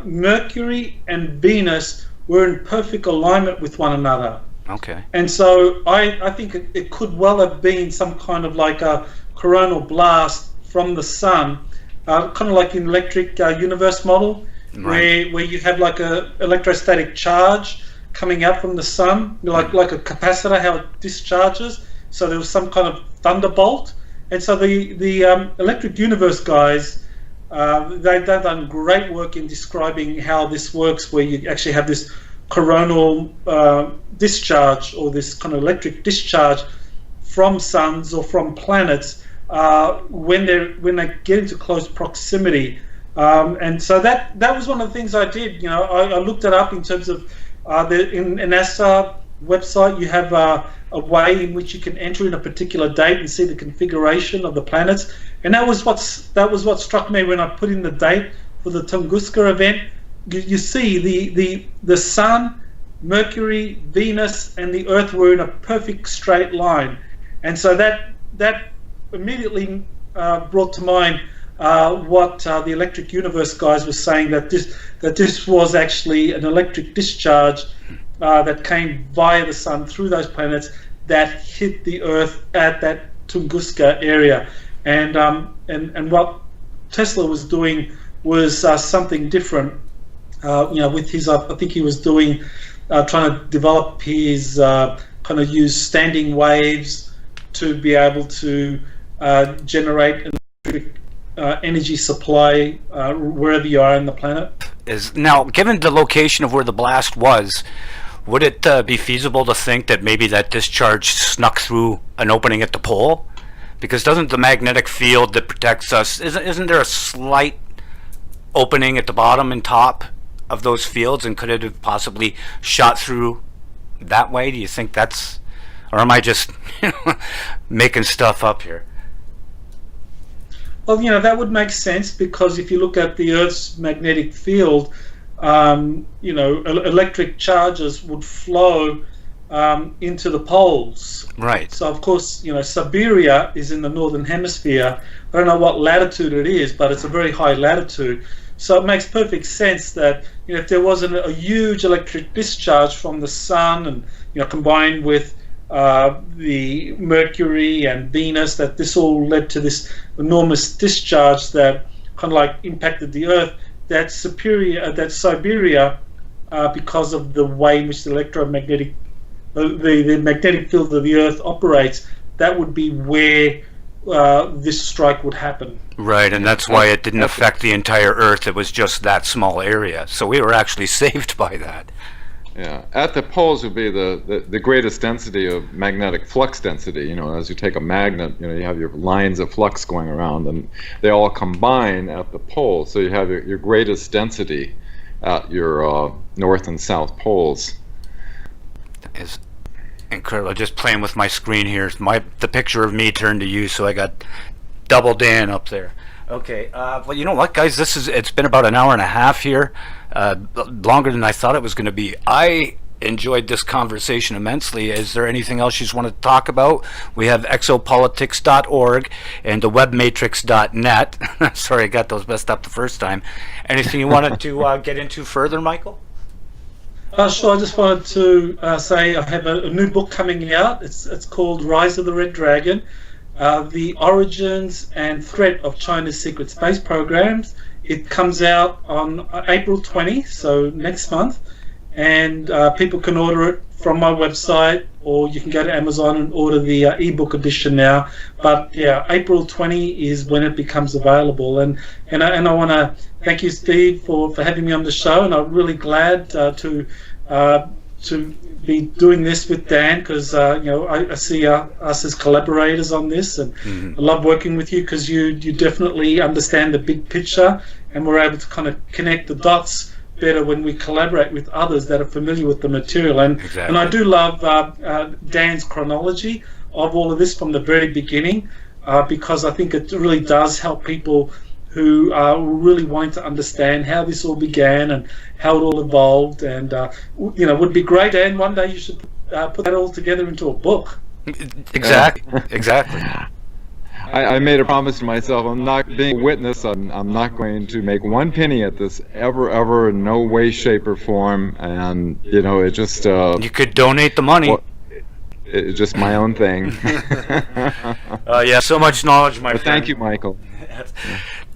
Mercury, and Venus were in perfect alignment with one another. Okay. And so I think it could well have been some kind of like a coronal blast from the sun, kind of like an electric universe model, where you have like a electrostatic charge coming out from the sun, like a capacitor, how it discharges. So there was some kind of thunderbolt, and so the electric universe guys, they've done great work in describing how this works, where you actually have this coronal discharge, or this kind of electric discharge from suns or from planets when they get into close proximity. And so that was one of the things I did. I looked it up in terms of in NASA website. You have a way in which you can enter in a particular date and see the configuration of the planets, and that was what struck me when I put in the date for the Tunguska event. You see the Sun, Mercury, Venus, and the Earth were in a perfect straight line, and so that immediately brought to mind what the Electric Universe guys were saying, that this was actually an electric discharge that came via the Sun through those planets that hit the Earth at that Tunguska area, and what Tesla was doing was something different. With his, I think he was doing trying to develop his kind of use standing waves to be able to generate an electric energy supply wherever you are in the planet. Now, given the location of where the blast was, would it be feasible to think that maybe that discharge snuck through an opening at the pole? Because doesn't the magnetic field that protects us, isn't there a slight opening at the bottom and top of those fields, and could it have possibly shot through that way? Do you think that's, or am I just making stuff up here? Well, that would make sense, because if you look at the Earth's magnetic field, electric charges would flow into the poles. Right. So, of course, Siberia is in the northern hemisphere. I don't know what latitude it is, but it's a very high latitude. So it makes perfect sense that if there wasn't a huge electric discharge from the Sun, and combined with the Mercury and Venus, that this all led to this enormous discharge that kind of like impacted the Earth. That Siberia, because of the way in which the electromagnetic, the magnetic field of the Earth operates, that would be where this strike would happen. Right, and that's why it didn't affect the entire Earth. It was just that small area. So we were actually saved by that. Yeah, at the poles would be the greatest density of magnetic flux density. As you take a magnet, you have your lines of flux going around, and they all combine at the poles. So you have your greatest density at your north and south poles. That is incredible. Just playing with my screen here. The picture of me turned to you, so I got double Dan up there. Okay, well, you know what, guys? It's been about an hour and a half here, longer than I thought it was going to be. I enjoyed this conversation immensely. Is there anything else you just want to talk about? We have exopolitics.org and the webmatrix.net. Sorry, I got those messed up the first time. Anything you wanted to get into further, Michael? Sure. I just wanted to say I have a new book coming out. It's called Rise of the Red Dragon. The Origins and Threat of China's Secret Space Programs. It comes out on April 20, so next month, and people can order it from my website, or you can go to Amazon and order the ebook edition now. But yeah, April 20 is when it becomes available, and I want to thank you, Steve, for having me on the show, and I'm really glad to be doing this with Dan, because I see us as collaborators on this, and I love working with you because you definitely understand the big picture, and we're able to kind of connect the dots better when we collaborate with others that are familiar with the material. And Exactly. And I do love Dan's chronology of all of this from the very beginning, because I think it really does help people who are really wanting to understand how this all began and how it all evolved. And would be great, Dan, one day you should put that all together into a book. Exactly. I made a promise to myself. I'm not being a witness. I'm not going to make one penny at this ever, in no way, shape, or form. And it just You could donate the money. It's just my own thing. Yeah, so much knowledge, my friend. Thank you, Michael.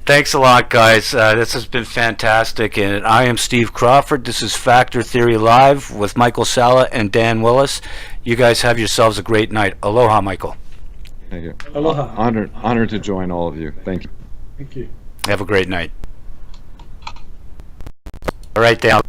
Thanks a lot, guys. This has been fantastic, and I am Steve Crawford. This is Factor Theory Live with Michael Salla and Dan Willis. You guys have yourselves a great night. Aloha, Michael. Thank you. Aloha. Honored to join all of you. Thank you. Thank you. Have a great night. All right, Dan.